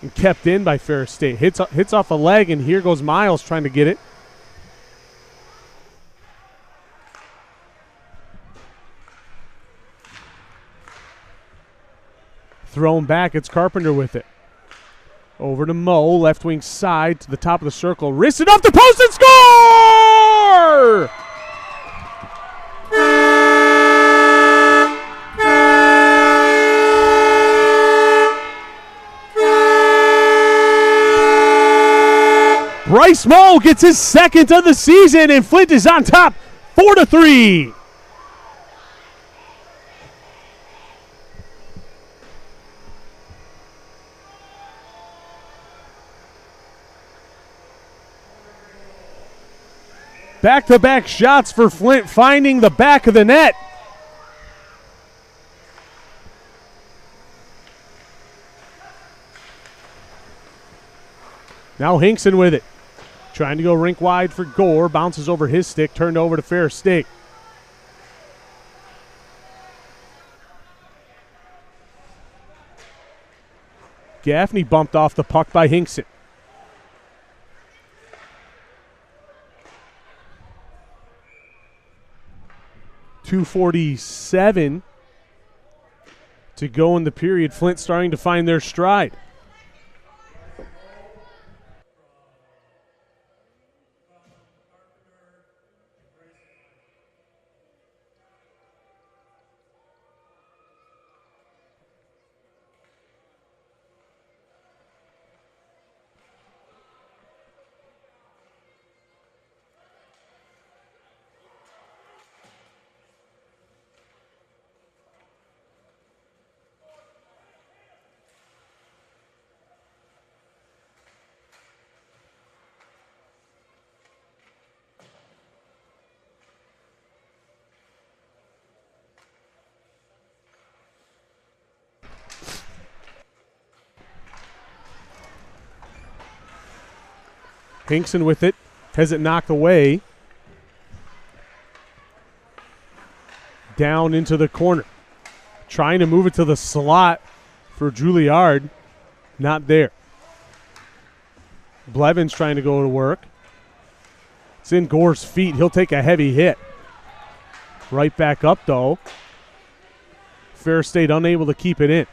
and kept in by Ferris State. Hits off a leg, and here goes Miles trying to get it. Thrown back, it's Carpenter with it. Over to Moe, left wing side to the top of the circle. Wristed off the post and score! Bryce Moe gets his second of the season, and Flint is on top 4-3. Back-to-back shots for Flint, finding the back of the net. Now Hinkson with it. Trying to go rink wide for Gore. Bounces over his stick, turned over to Ferris State. Gaffney bumped off the puck by Hinkson. .247 to go in the period. Flint starting to find their stride. Hinkson with it, has it knocked away. Down into the corner. Trying to move it to the slot for Juilliard. Not there. Blevins trying to go to work. It's in Gore's feet. He'll take a heavy hit. Right back up, though. Ferris State unable to keep it in.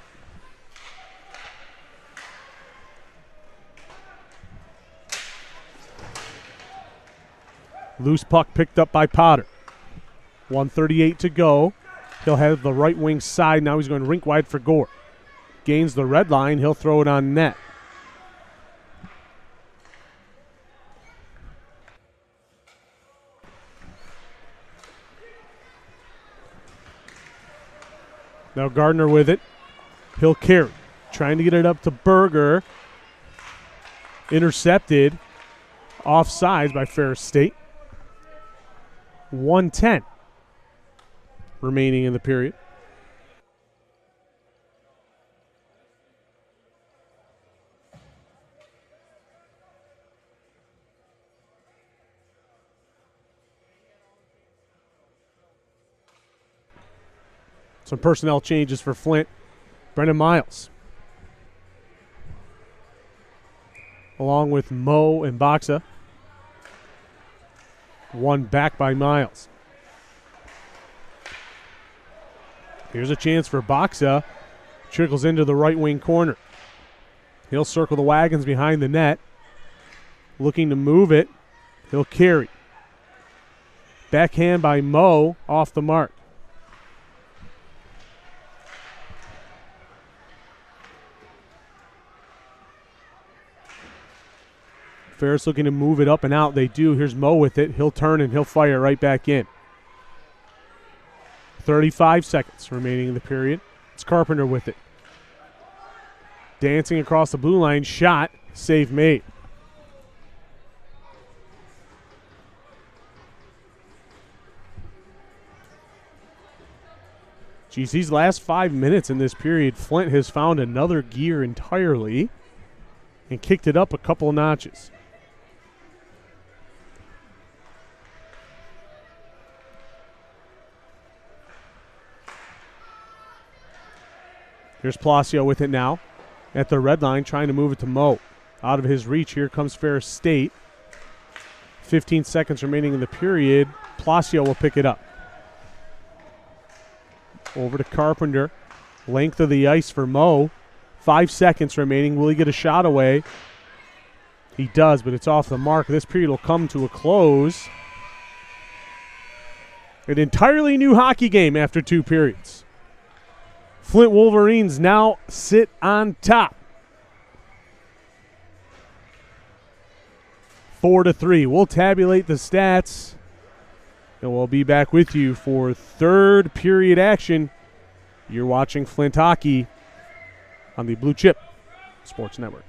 Loose puck picked up by Potter. 1:38 to go. He'll have the right wing side. Now he's going rink wide for Gore. Gains the red line. He'll throw it on net. Now Gardner with it. He'll carry. Trying to get it up to Berger. Intercepted. Offsides by Ferris State. 1:10 remaining in the period. Some personnel changes for Flint. Brendan Miles, along with Moe and Boxa. One back by Miles. Here's a chance for Boxa. Trickles into the right wing corner. He'll circle the wagons behind the net. Looking to move it. He'll carry. Backhand by Moe off the mark. Ferris looking to move it up and out. They do. Here's Moe with it. He'll turn and he'll fire right back in. 35 seconds remaining in the period. It's Carpenter with it. Dancing across the blue line. Shot. Save made. Geez, these last 5 minutes in this period, Flint has found another gear entirely and kicked it up a couple of notches. Here's Palacio with it now at the red line, trying to move it to Moe. Out of his reach, here comes Ferris State. 15 seconds remaining in the period. Palacio will pick it up. Over to Carpenter. Length of the ice for Moe. 5 seconds remaining. Will he get a shot away? He does, but it's off the mark. This period will come to a close. An entirely new hockey game after 2 periods. Flint Wolverines now sit on top. 4-3. We'll tabulate the stats, and we'll be back with you for third period action. You're watching Flint Hockey on the Blue Chip Sports Network.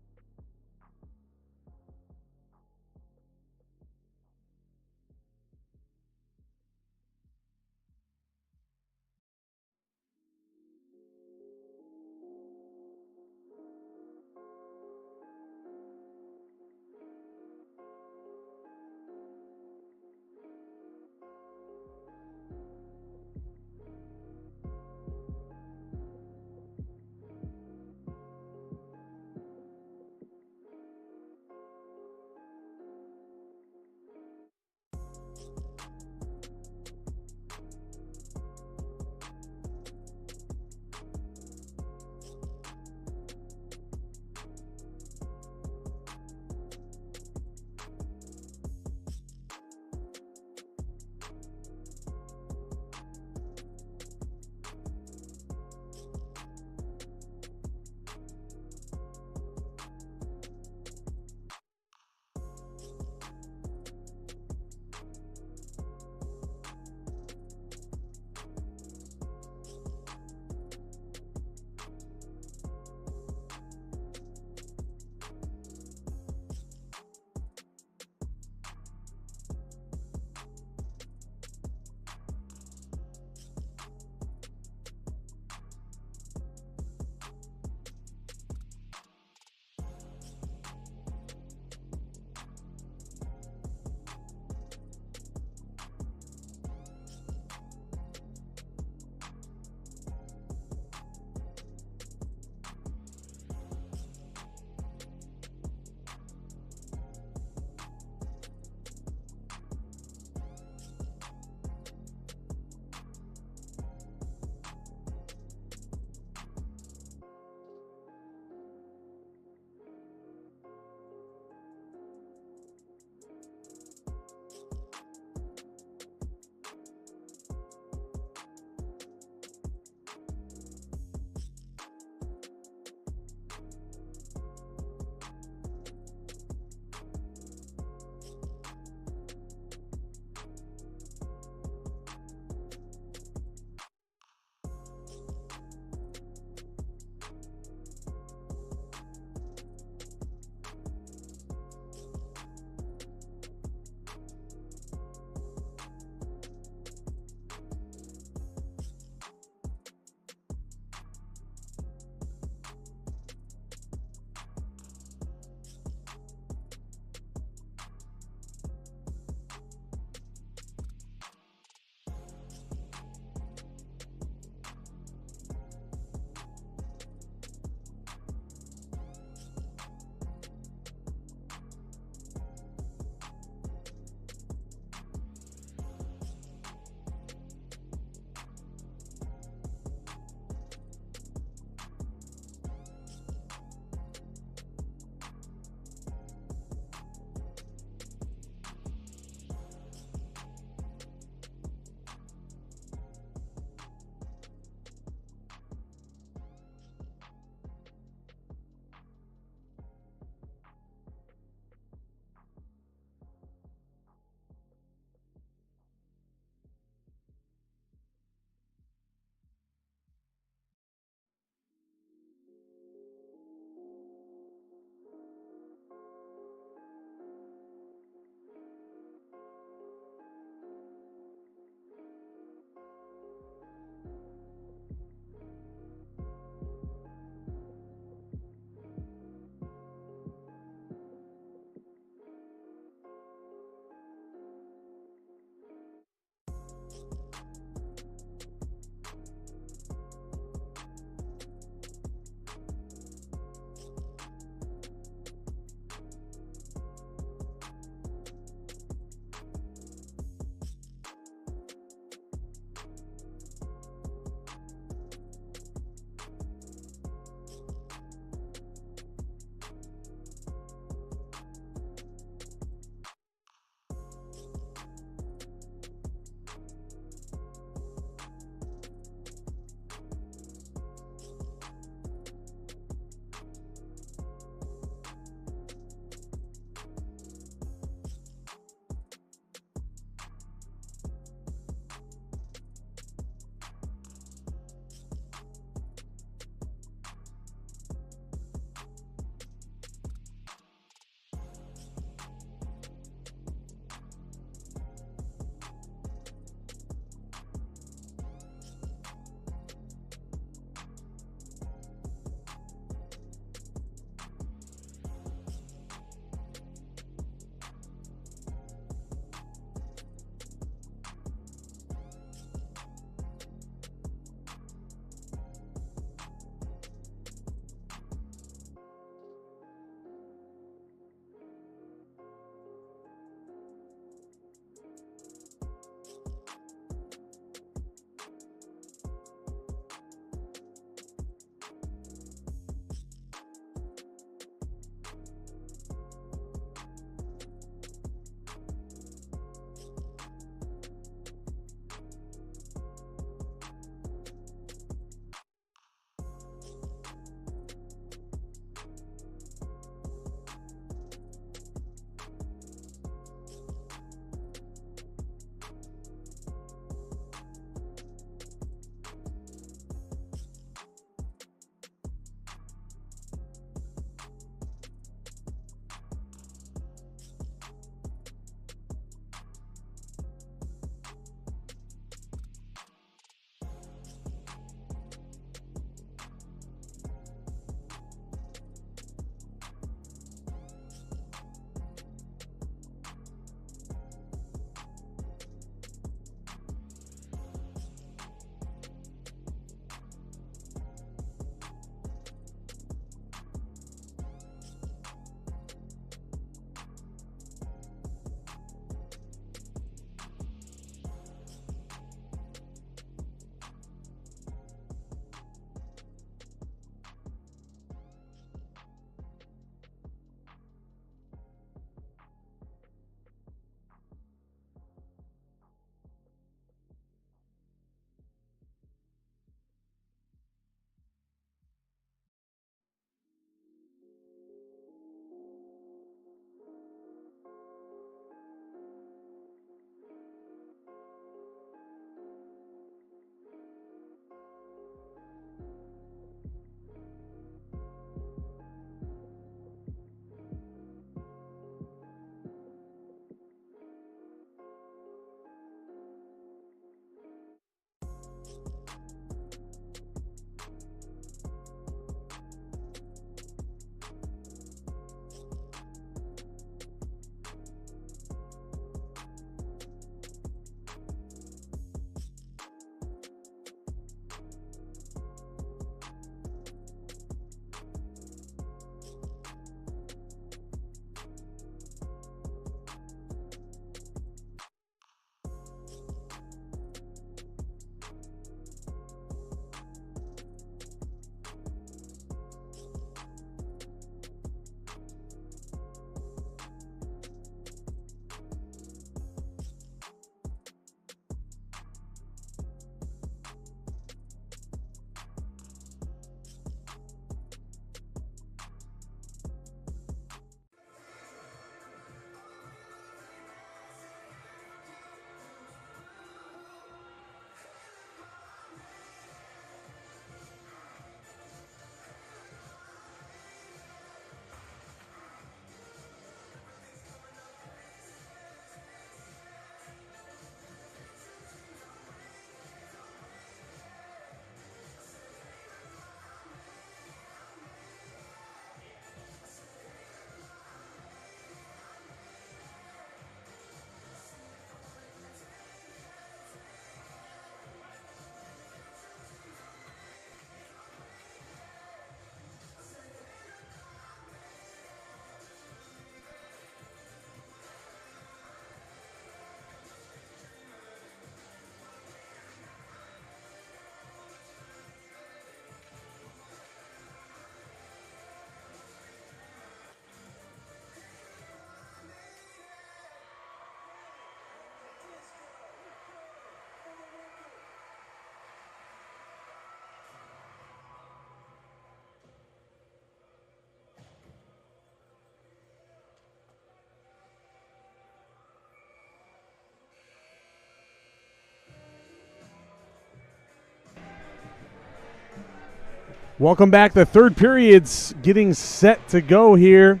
Welcome back. The third period's getting set to go here.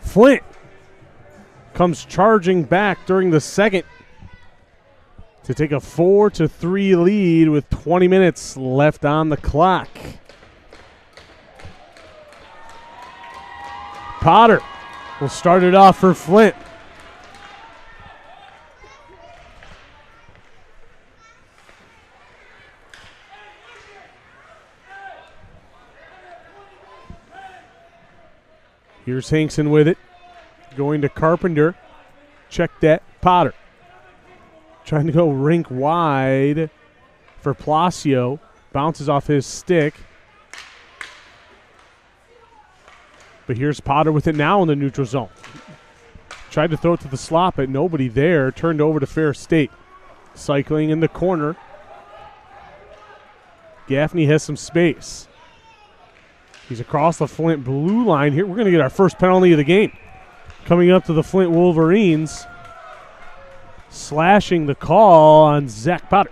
Flint comes charging back during the second to take a 4-3 lead with 20 minutes left on the clock. Potter will start it off for Flint. Here's Hankson with it. Going to Carpenter. Check that. Potter. Trying to go rink wide for Palacio. Bounces off his stick. But here's Potter with it now in the neutral zone. Tried to throw it to the slot, but nobody there. Turned over to Ferris State. Cycling in the corner. Gaffney has some space. He's across the Flint blue line here. We're going to get our first penalty of the game. Coming up to the Flint Wolverines. Slashing the call on Zach Potter.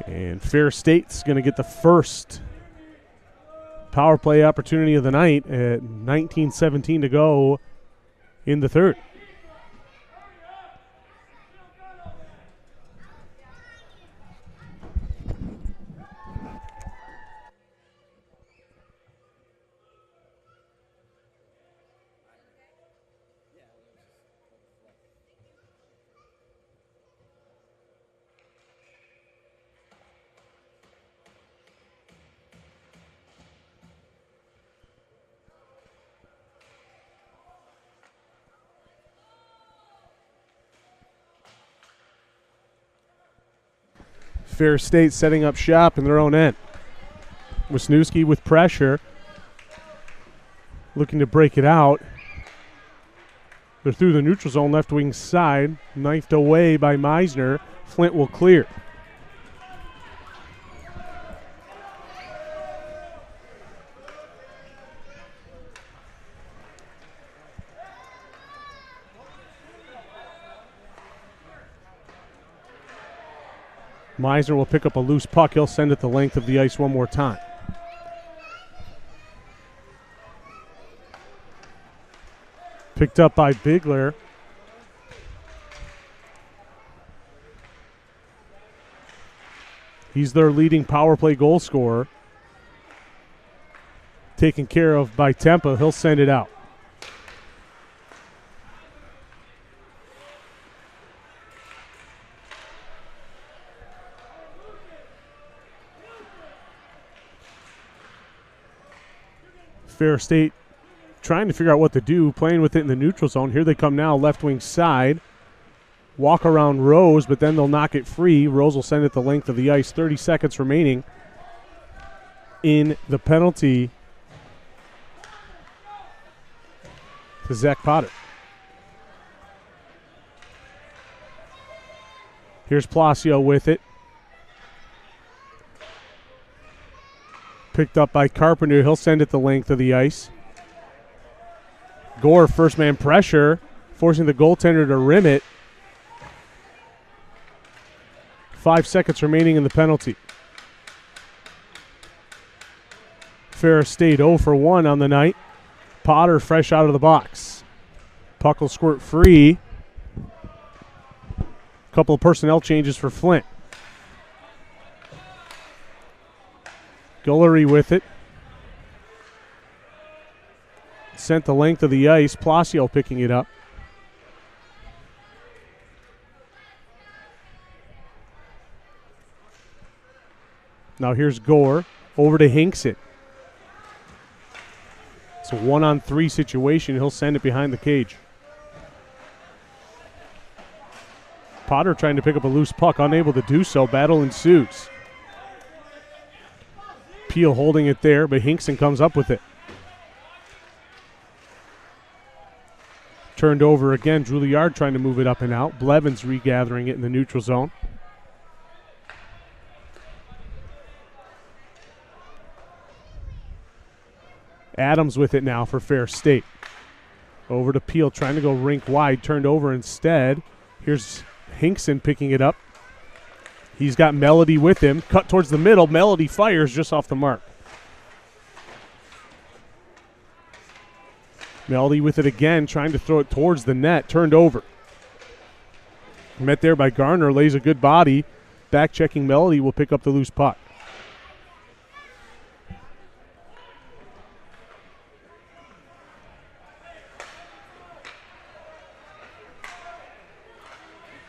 And Ferris State's going to get the first power play opportunity of the night at 19:17 to go in the third. Ferris State setting up shop in their own end. Wisniewski with pressure. Looking to break it out. They're through the neutral zone, left wing side. Knifed away by Meisner. Flint will clear. Meisner will pick up a loose puck. He'll send it the length of the ice one more time. Picked up by Bigler. He's their leading power play goal scorer. Taken care of by Tempa. He'll send it out. Ferris State trying to figure out what to do, playing with it in the neutral zone. Here they come now, left wing side. Walk around Rose, but then they'll knock it free. Rose will send it the length of the ice. 30 seconds remaining in the penalty to Zach Potter. Here's Palacio with it. Picked up by Carpenter. He'll send it the length of the ice. Gore, first man pressure, forcing the goaltender to rim it. 5 seconds remaining in the penalty. Ferris State 0 for 1 on the night. Potter fresh out of the box. Puck will squirt free. Couple of personnel changes for Flint. Guillory with it. Sent the length of the ice. Palacio picking it up. Now here's Gore. Over to Hinkson. It's a 1-on-3 situation. He'll send it behind the cage. Potter trying to pick up a loose puck. Unable to do so. Battle ensues. Peel holding it there, but Hinkson comes up with it. Turned over again. Drouillard trying to move it up and out. Blevins regathering it in the neutral zone. Adams with it now for Ferris State. Over to Peel, trying to go rink wide. Turned over instead. Here's Hinkson picking it up. He's got Melody with him. Cut towards the middle. Melody fires just off the mark. Melody with it again, trying to throw it towards the net. Turned over. Met there by Garner. Lays a good body. Back checking Melody will pick up the loose puck.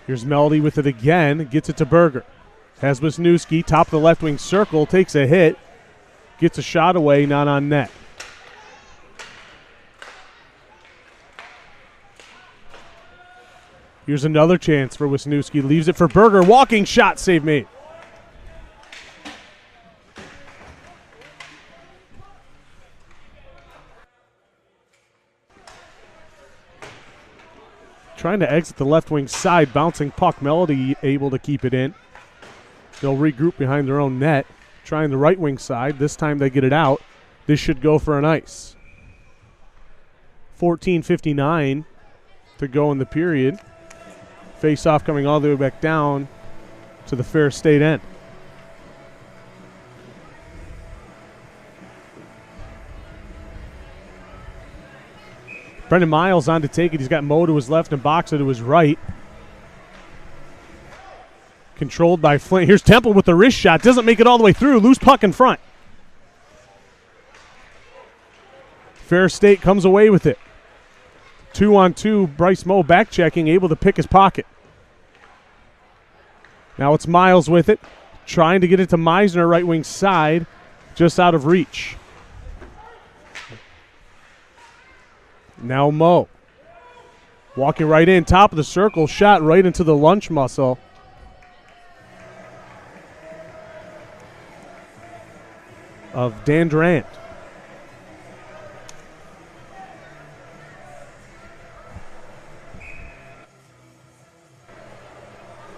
Here's Melody with it again. Gets it to Berger. Has Wisniewski, top of the left wing circle. Takes a hit. Gets a shot away, not on net. Here's another chance for Wisniewski. Leaves it for Berger. Walking shot, save made. Trying to exit the left wing side. Bouncing puck. Melody able to keep it in. They'll regroup behind their own net. Trying the right wing side. This time they get it out. This should go for an ice. 14:59 to go in the period. Face-off coming all the way back down to the Ferris State end. Brendan Miles on to take it. He's got Mo to his left and Boxa to his right. Controlled by Flint. Here's Temple with the wrist shot. Doesn't make it all the way through. Loose puck in front. Ferris State comes away with it. 2-on-2. Bryce Mo back checking, able to pick his pocket. Now it's Miles with it. Trying to get it to Meisner, right wing side. Just out of reach. Now Mo. Walking right in, top of the circle. Shot right into the lunch muscle of Dan Durant.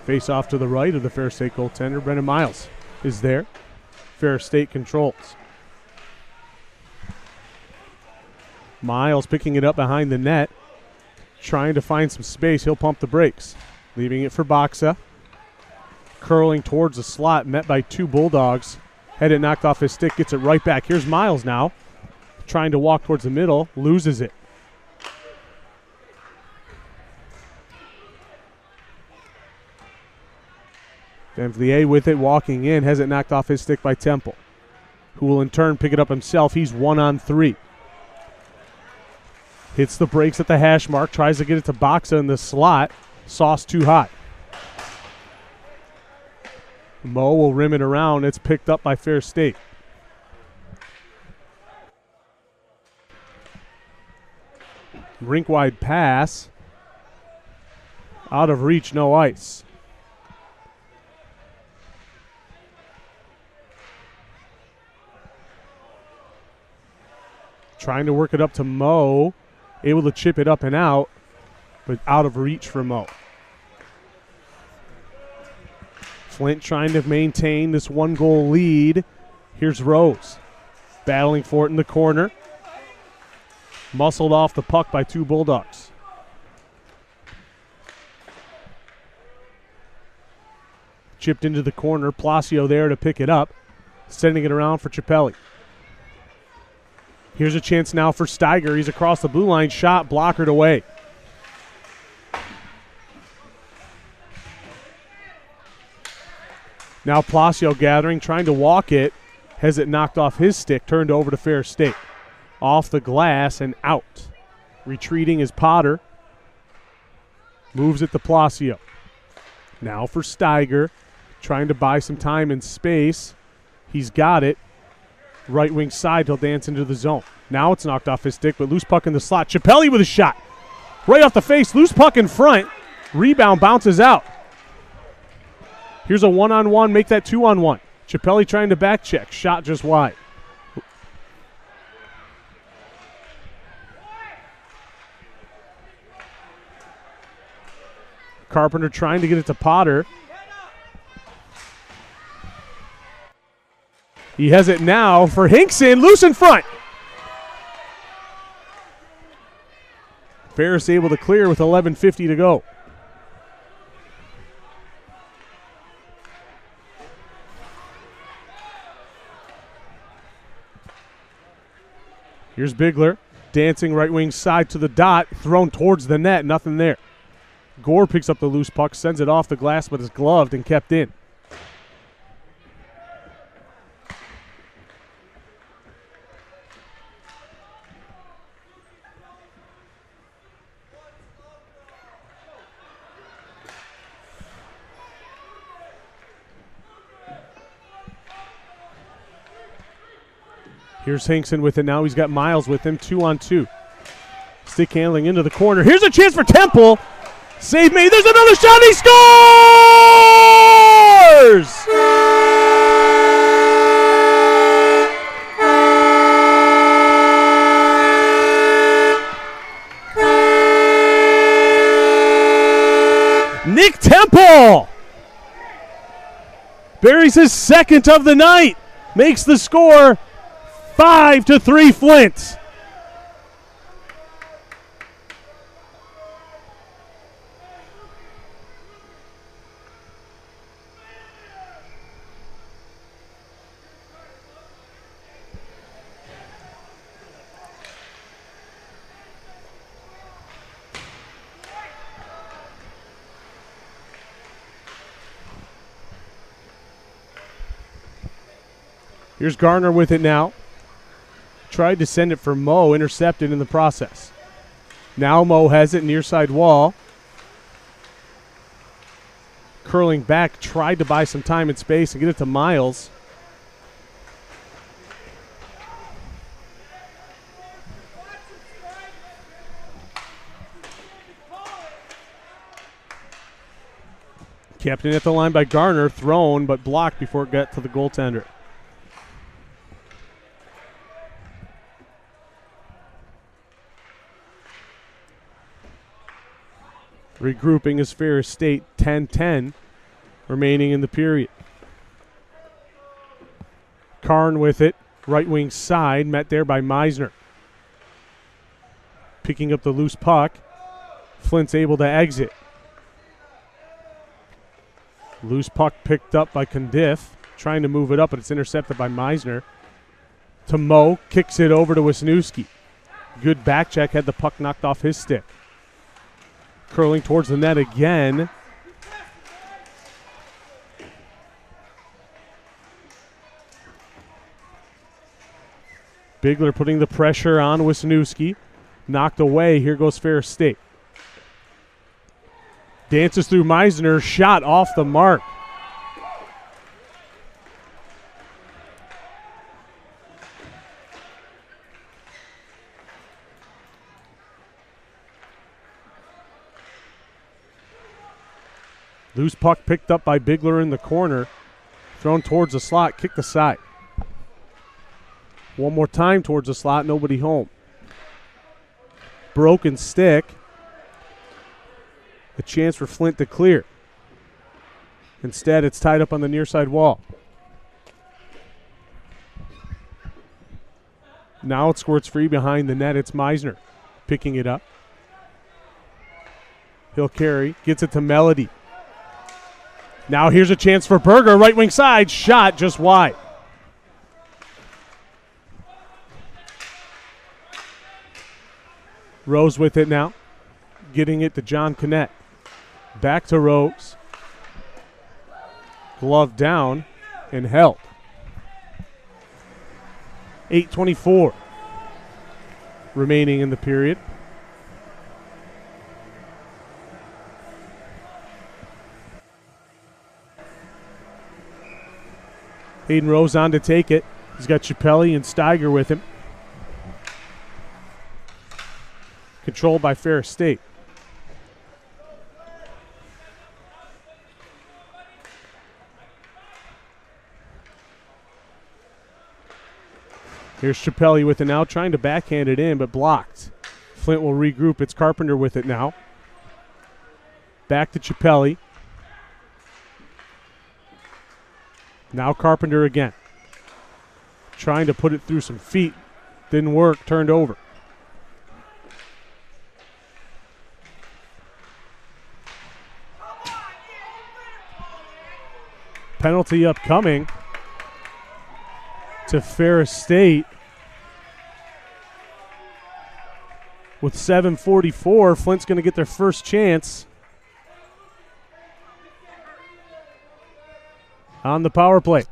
Face off to the right of the Ferris State goaltender. Brendan Miles is there. Ferris State controls. Miles picking it up behind the net. Trying to find some space. He'll pump the brakes. Leaving it for Boxa. Curling towards the slot. Met by two Bulldogs. Had it knocked off his stick. Gets it right back. Here's Miles now. Trying to walk towards the middle. Loses it. Denvlier with it, walking in, has it knocked off his stick by Temple, who will in turn pick it up himself. He's 1-on-3. Hits the brakes at the hash mark, tries to get it to Boxa in the slot. Sauce too hot. Mo will rim it around. It's picked up by Ferris State. Rink-wide pass. Out of reach, no ice. Trying to work it up to Mo. Able to chip it up and out, but out of reach for Mo. Flint trying to maintain this one-goal lead. Here's Rose. Battling for it in the corner. Muscled off the puck by two Bulldogs. Chipped into the corner. Palacio there to pick it up. Sending it around for Chappelli. Here's a chance now for Steiger. He's across the blue line. Shot blockered away. Now Palacio gathering, trying to walk it. Has it knocked off his stick. Turned over to Ferris State. Off the glass and out. Retreating is Potter. Moves it to Palacio. Now for Steiger. Trying to buy some time and space. He's got it. Right wing side, he'll dance into the zone. Now it's knocked off his stick, but loose puck in the slot. Chappelli with a shot. Right off the face, loose puck in front. Rebound bounces out. Here's a 1-on-1, make that 2-on-1. Chappelli trying to back check. Shot just wide. Carpenter trying to get it to Potter. He has it now for Hinkson. Loose in front. Ferris able to clear with 11:50 to go. Here's Bigler, dancing right wing side to the dot, thrown towards the net, nothing there. Gore picks up the loose puck, sends it off the glass, but is gloved and kept in. Here's Hinkson with it now. He's got Miles with him, 2-on-2. Stick handling into the corner. Here's a chance for Temple. Save made. There's another shot. He scores! Nick Temple buries his second of the night. Makes the score 5-3 Flint. Here's Garner with it now. Tried to send it for Moe, intercepted in the process. Now Moe has it near side wall. Curling back, tried to buy some time and space and get it to Miles. Kept in at the line by Garner, thrown but blocked before it got to the goaltender. Regrouping is Ferris State, 10-10 remaining in the period. Karn with it, right wing side, met there by Meisner. Picking up the loose puck. Flint's able to exit. Loose puck picked up by Condiff, trying to move it up, but it's intercepted by Meisner. To Moe, kicks it over to Wisniewski. Good back check, had the puck knocked off his stick. Curling towards the net again. Bigler putting the pressure on Wisniewski. Knocked away. Here goes Ferris State. Dances through Meisner. Shot off the mark. Loose puck picked up by Bigler in the corner. Thrown towards the slot, kicked aside. One more time towards the slot, nobody home. Broken stick. A chance for Flint to clear. Instead, it's tied up on the near side wall. Now it squirts free behind the net. It's Meisner picking it up. He'll carry, gets it to Melody. Now here's a chance for Berger, right wing side, shot just wide. Rose with it now, getting it to John Connett. Back to Rose. Glove down and held. 8:24 remaining in the period. Hayden Rose on to take it. He's got Chappelli and Steiger with him. Controlled by Ferris State. Here's Chappelli with it now, trying to backhand it in, but blocked. Flint will regroup. It's Carpenter with it now. Back to Chappelli. Now Carpenter again. Trying to put it through some feet. Didn't work, turned over. Penalty upcoming to Ferris State. With 7:44, Flint's going to get their first chance on the power play.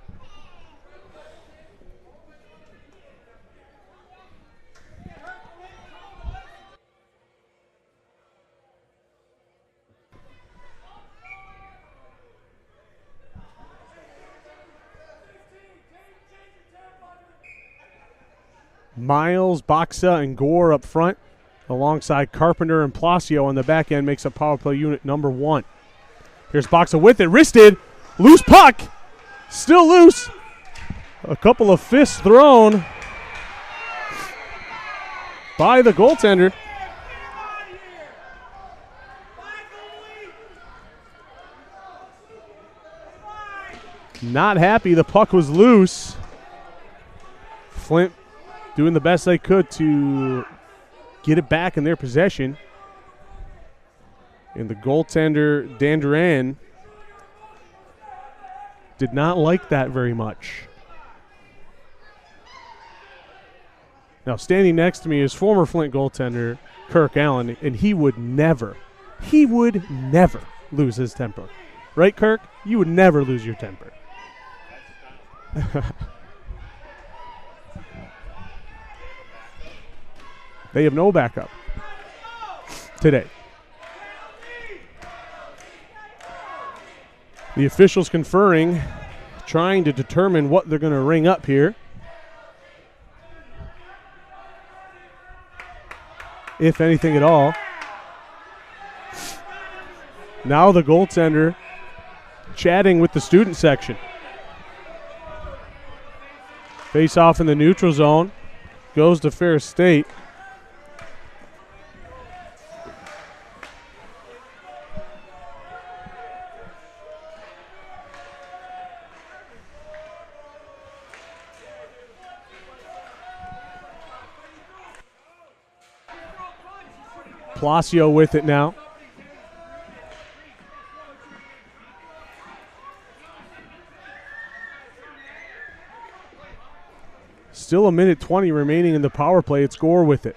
Miles, Baxa, and Gore up front, alongside Carpenter and Placio on the back end, makes up power play unit number 1. Here's Baxa with it, wristed, loose puck, still loose. A couple of fists thrown by the goaltender. Not happy, the puck was loose. Flint doing the best they could to get it back in their possession. And the goaltender, Dan Duran, did not like that very much. Now, standing next to me is former Flint goaltender Kirk Allen, and he would never lose his temper. Right, Kirk? You would never lose your temper. They have no backup today. The officials conferring, trying to determine what they're going to ring up here. If anything at all. Now the goaltender chatting with the student section. Face off in the neutral zone. Goes to Ferris State. Placio with it now. Still a minute 20 remaining in the power play. It's Gore with it.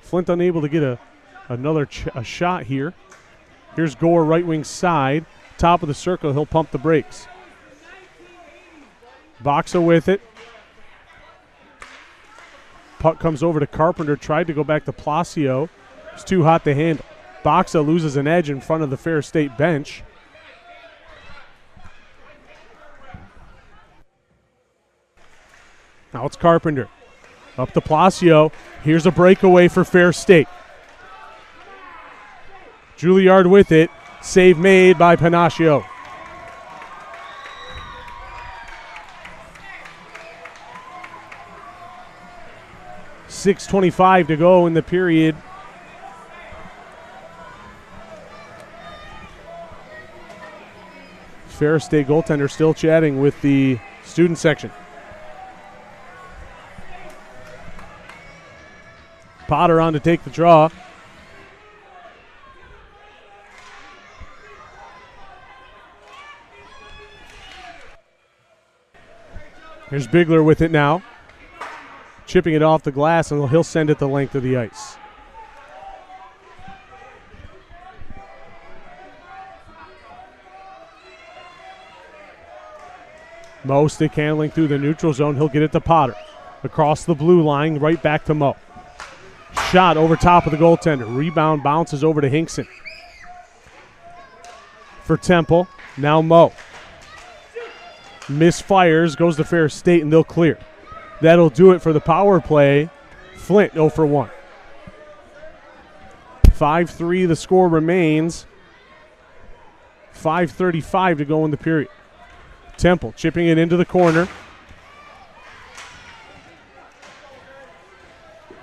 Flint unable to get another shot here. Here's Gore, right wing side. Top of the circle, he'll pump the brakes. Baxa with it. Puck comes over to Carpenter. Tried to go back to Placio. It's too hot to handle. Baxa loses an edge in front of the Ferris State bench. Now it's Carpenter. Up to Placio. Here's a breakaway for Ferris State. Juilliard with it. Save made by Panacio. .6:25 to go in the period. Ferris State goaltender still chatting with the student section. Potter on to take the draw. Here's Bigler with it now. Chipping it off the glass, and he'll send it the length of the ice. Mo stick handling through the neutral zone. He'll get it to Potter. Across the blue line, right back to Mo. Shot over top of the goaltender. Rebound bounces over to Hinkson. For Temple, now Mo. Misfires, goes to Ferris State, and they'll clear. That'll do it for the power play. Flint 0 for 1. 5-3 the score remains. 5:35 to go in the period. Temple chipping it into the corner.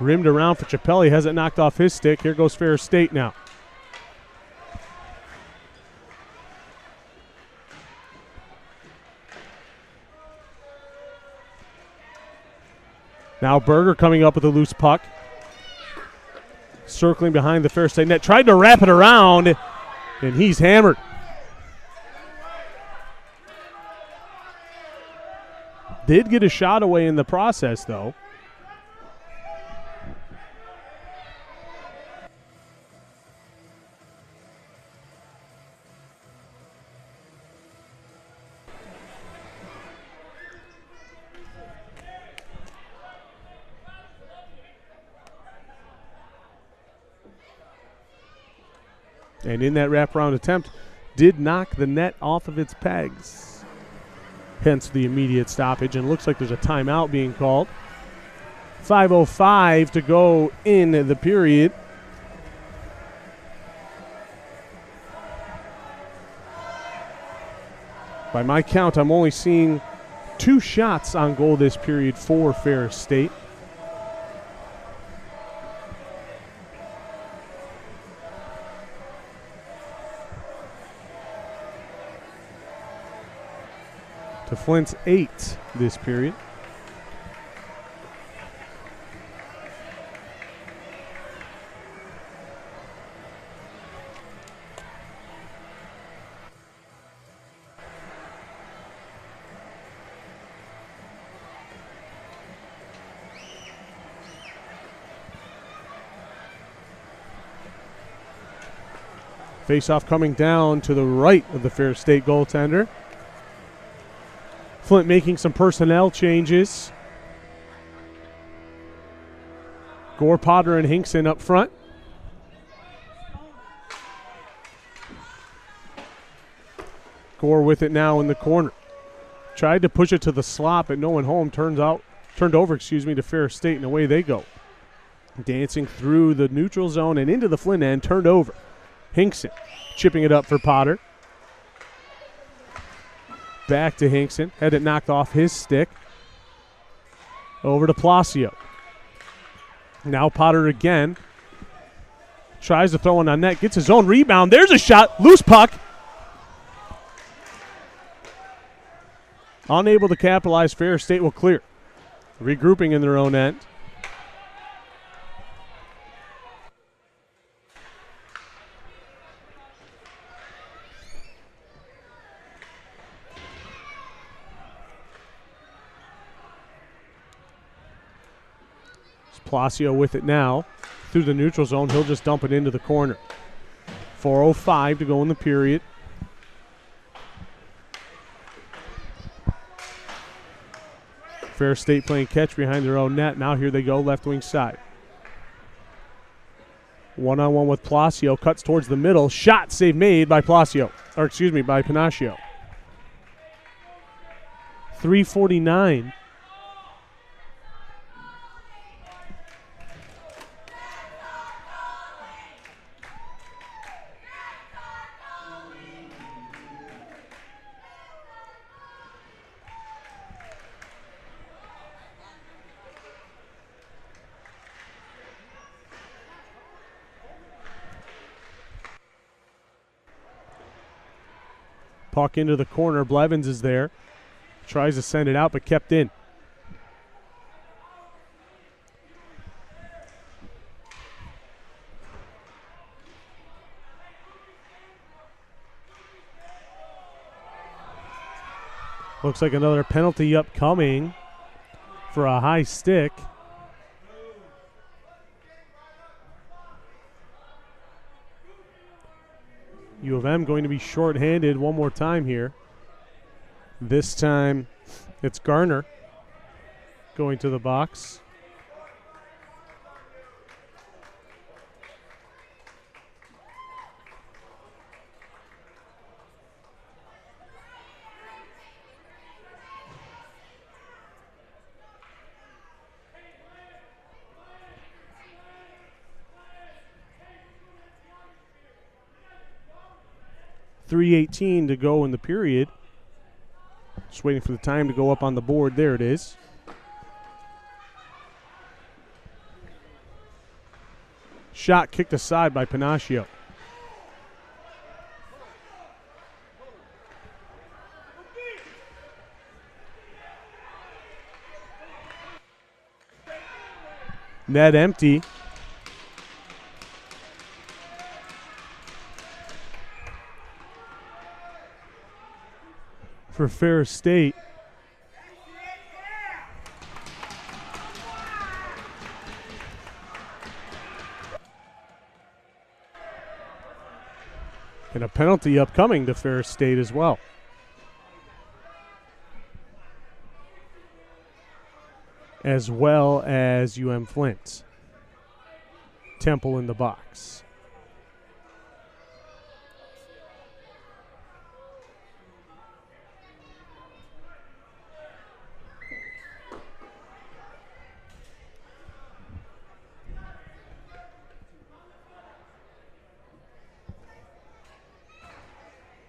Rimmed around for Chappelli, has it knocked off his stick. Here goes Ferris State now. Now Berger coming up with a loose puck. Circling behind the Ferris State net. Tried to wrap it around, and he's hammered. Did get a shot away in the process, though. And in that wraparound attempt, did knock the net off of its pegs. Hence the immediate stoppage, and looks like there's a timeout being called. 5:05 to go in the period. By my count, I'm only seeing 2 shots on goal this period for Ferris State. To Flint's 8 this period. Face-off coming down to the right of the Ferris State goaltender. Flint making some personnel changes. Gore, Potter, and Hinkson up front. Gore with it now in the corner. Tried to push it to the slot, but no one home. Turned over to Ferris State, and away they go. Dancing through the neutral zone and into the Flint end, turned over. Hinkson chipping it up for Potter. Back to Hinkson. Had it knocked off his stick. Over to Placio. Now Potter again. Tries to throw one on net. Gets his own rebound. There's a shot. Loose puck. Unable to capitalize. Ferris State will clear. Regrouping in their own end. Placio with it now through the neutral zone. He'll just dump it into the corner. 4:05 to go in the period. Ferris State playing catch behind their own net. Now here they go, left wing side. One-on-one with Placio. Cuts towards the middle. Shot save made by Placio. Or excuse me, by Panaccio. 3:49. Puck into the corner. Blevins is there. Tries to send it out, but kept in. Looks like another penalty upcoming for a high stick. U of M going to be shorthanded one more time here. This time it's Garner going to the box. .318 to go in the period. Just waiting for the time to go up on the board. There it is. Shot kicked aside by Panaccio. Net empty. For Ferris State. And a penalty upcoming to Ferris State as well. As well as UM-Flint. Temple in the box.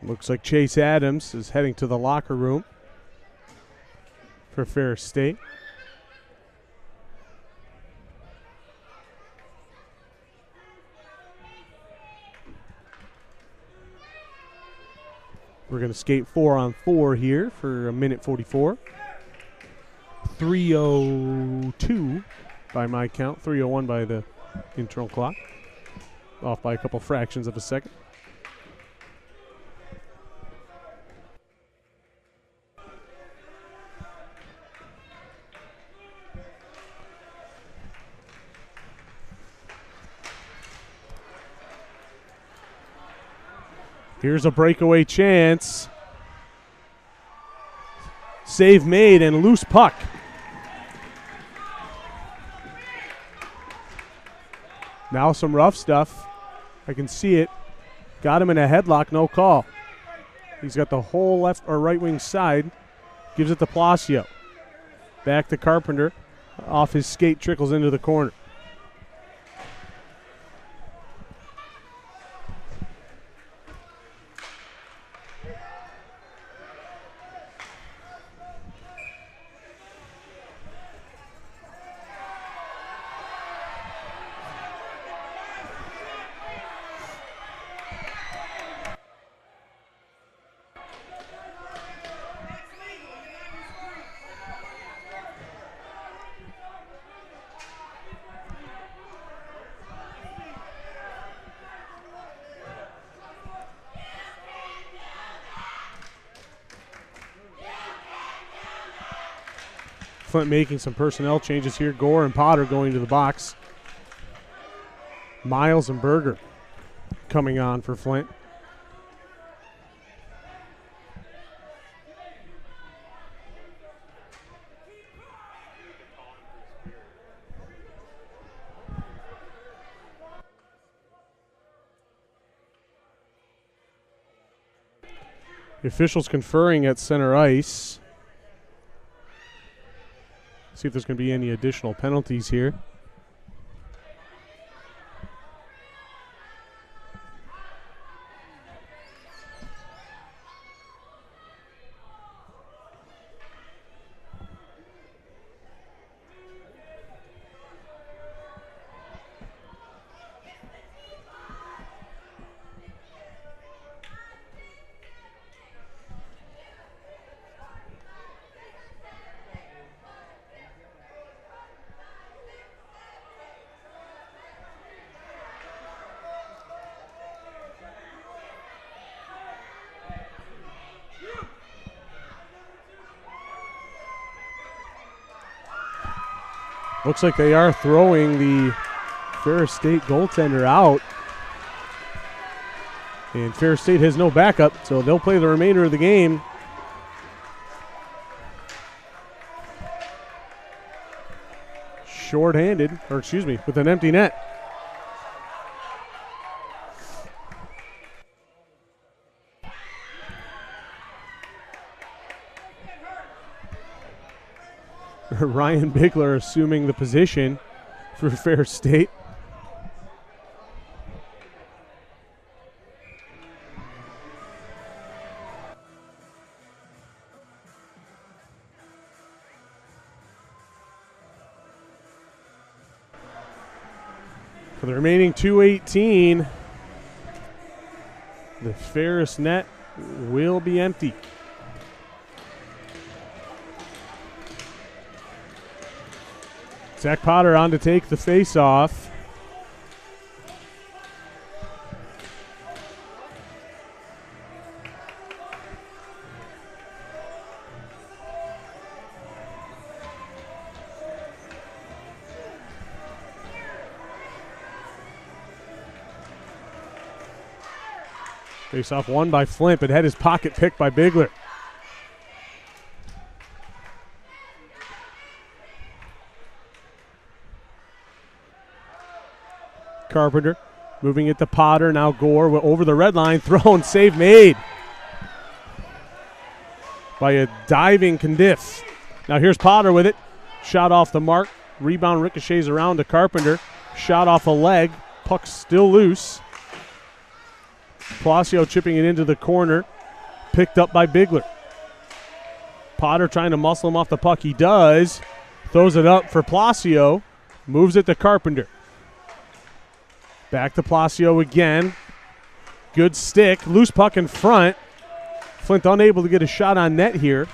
Looks like Chase Adams is heading to the locker room for Ferris State. We're going to skate 4-on-4 here for a minute 44. 3:02 by my count. 3:01 by the internal clock. Off by a couple fractions of a second. Here's a breakaway chance. Save made and loose puck. Now some rough stuff. I can see it. Got him in a headlock, no call. He's got the whole left or right wing side. Gives it to Palacio. Back to Carpenter. Off his skate, trickles into the corner. Flint making some personnel changes here. Gore and Potter going to the box. Miles and Berger coming on for Flint. The officials conferring at center ice. See if there's going to be any additional penalties here. Looks like they are throwing the Ferris State goaltender out. And Ferris State has no backup, so they'll play the remainder of the game. Short-handed, or excuse me, with an empty net. Ryan Bigler assuming the position for Ferris State. For the remaining 2:18, the Ferris net will be empty. Zach Potter on to take the face-off. Face-off won by Flint, but had his pocket picked by Bigler. Carpenter moving it to Potter. Now Gore over the red line. Thrown. Save made by a diving Candiff. Now here's Potter with it. Shot off the mark. Rebound ricochets around to Carpenter. Shot off a leg. Puck still loose. Palacio chipping it into the corner. Picked up by Bigler. Potter trying to muscle him off the puck. He does. Throws it up for Palacio. Moves it to Carpenter. Back to Palacio again. Good stick. Loose puck in front. Flint unable to get a shot on net here.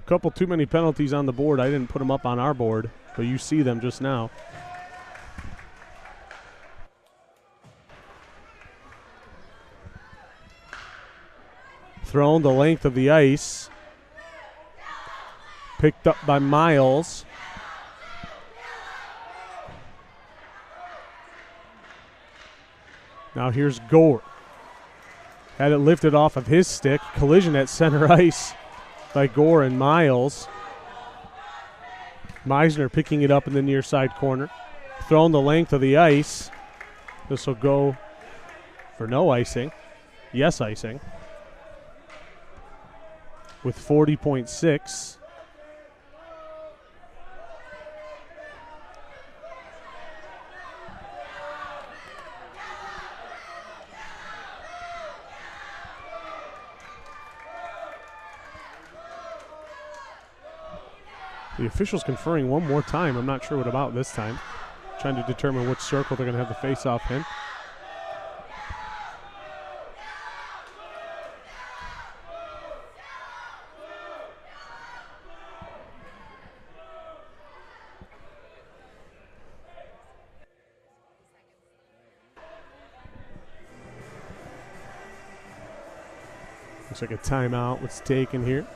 Couple too many penalties on the board. I didn't put them up on our board, but you see them just now. Thrown the length of the ice. Picked up by Miles. Now here's Gore. Had it lifted off of his stick. Collision at center ice by Gore and Miles. Meisner picking it up in the near side corner. Thrown the length of the ice. This will go for no icing. Yes, icing. With 40.6. The officials conferring one more time. I'm not sure what about this time. Trying to determine which circle they're going to have the face-off in. Looks like a timeout was taken here.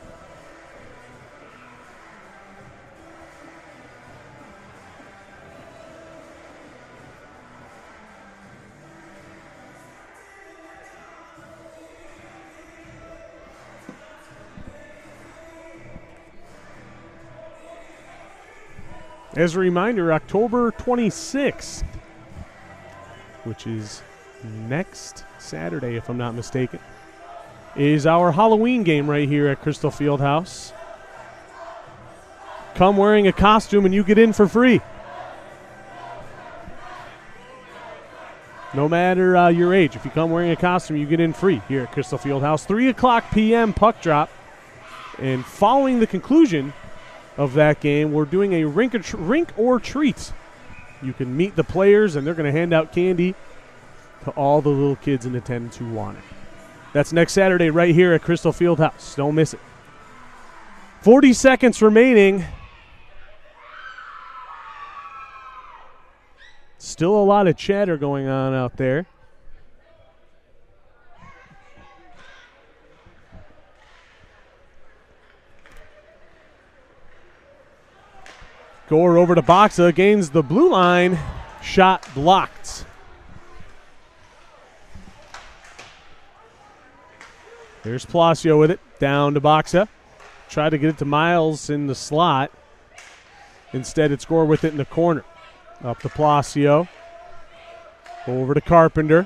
As a reminder, October 26th, which is next Saturday, if I'm not mistaken, is our Halloween game right here at Crystal Fieldhouse. Come wearing a costume and you get in for free. No matter your age, if you come wearing a costume, you get in free here at Crystal Fieldhouse. 3 o'clock p.m. puck drop. And following the conclusion of that game, we're doing a rink or treat. You can meet the players, and they're going to hand out candy to all the little kids in attendance who want it. That's next Saturday right here at Crystal Fieldhouse. Don't miss it. 40 seconds remaining. Still a lot of chatter going on out there. Gore over to Boxa, gains the blue line. Shot blocked. Here's Palacio with it. Down to Boxa. Tried to get it to Miles in the slot. Instead, it's Gore with it in the corner. Up to Palacio. Over to Carpenter.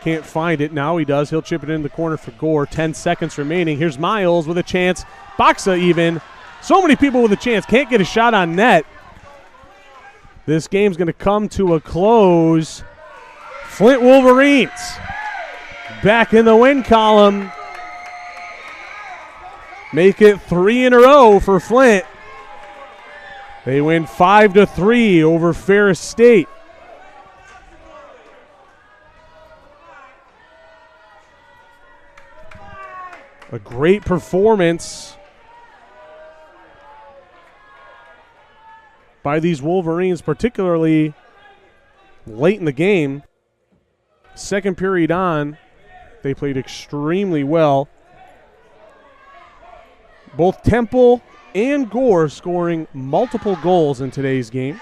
Can't find it. Now he does. He'll chip it in the corner for Gore. 10 seconds remaining. Here's Miles with a chance. Boxa even. So many people with a chance. Can't get a shot on net. This game's going to come to a close. Flint Wolverines back in the win column. Make it 3 in a row for Flint. They win 5-3 over Ferris State. A great performance by these Wolverines, particularly late in the game. Second period on, they played extremely well. Both Temple and Gore scoring multiple goals in today's game.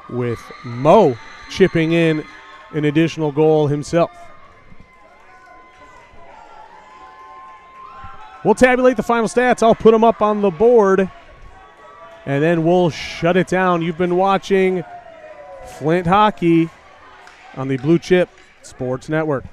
With Mo chipping in an additional goal himself. We'll tabulate the final stats. I'll put them up on the board, and then we'll shut it down. You've been watching Flint Hockey on the Blue Chip Sports Network.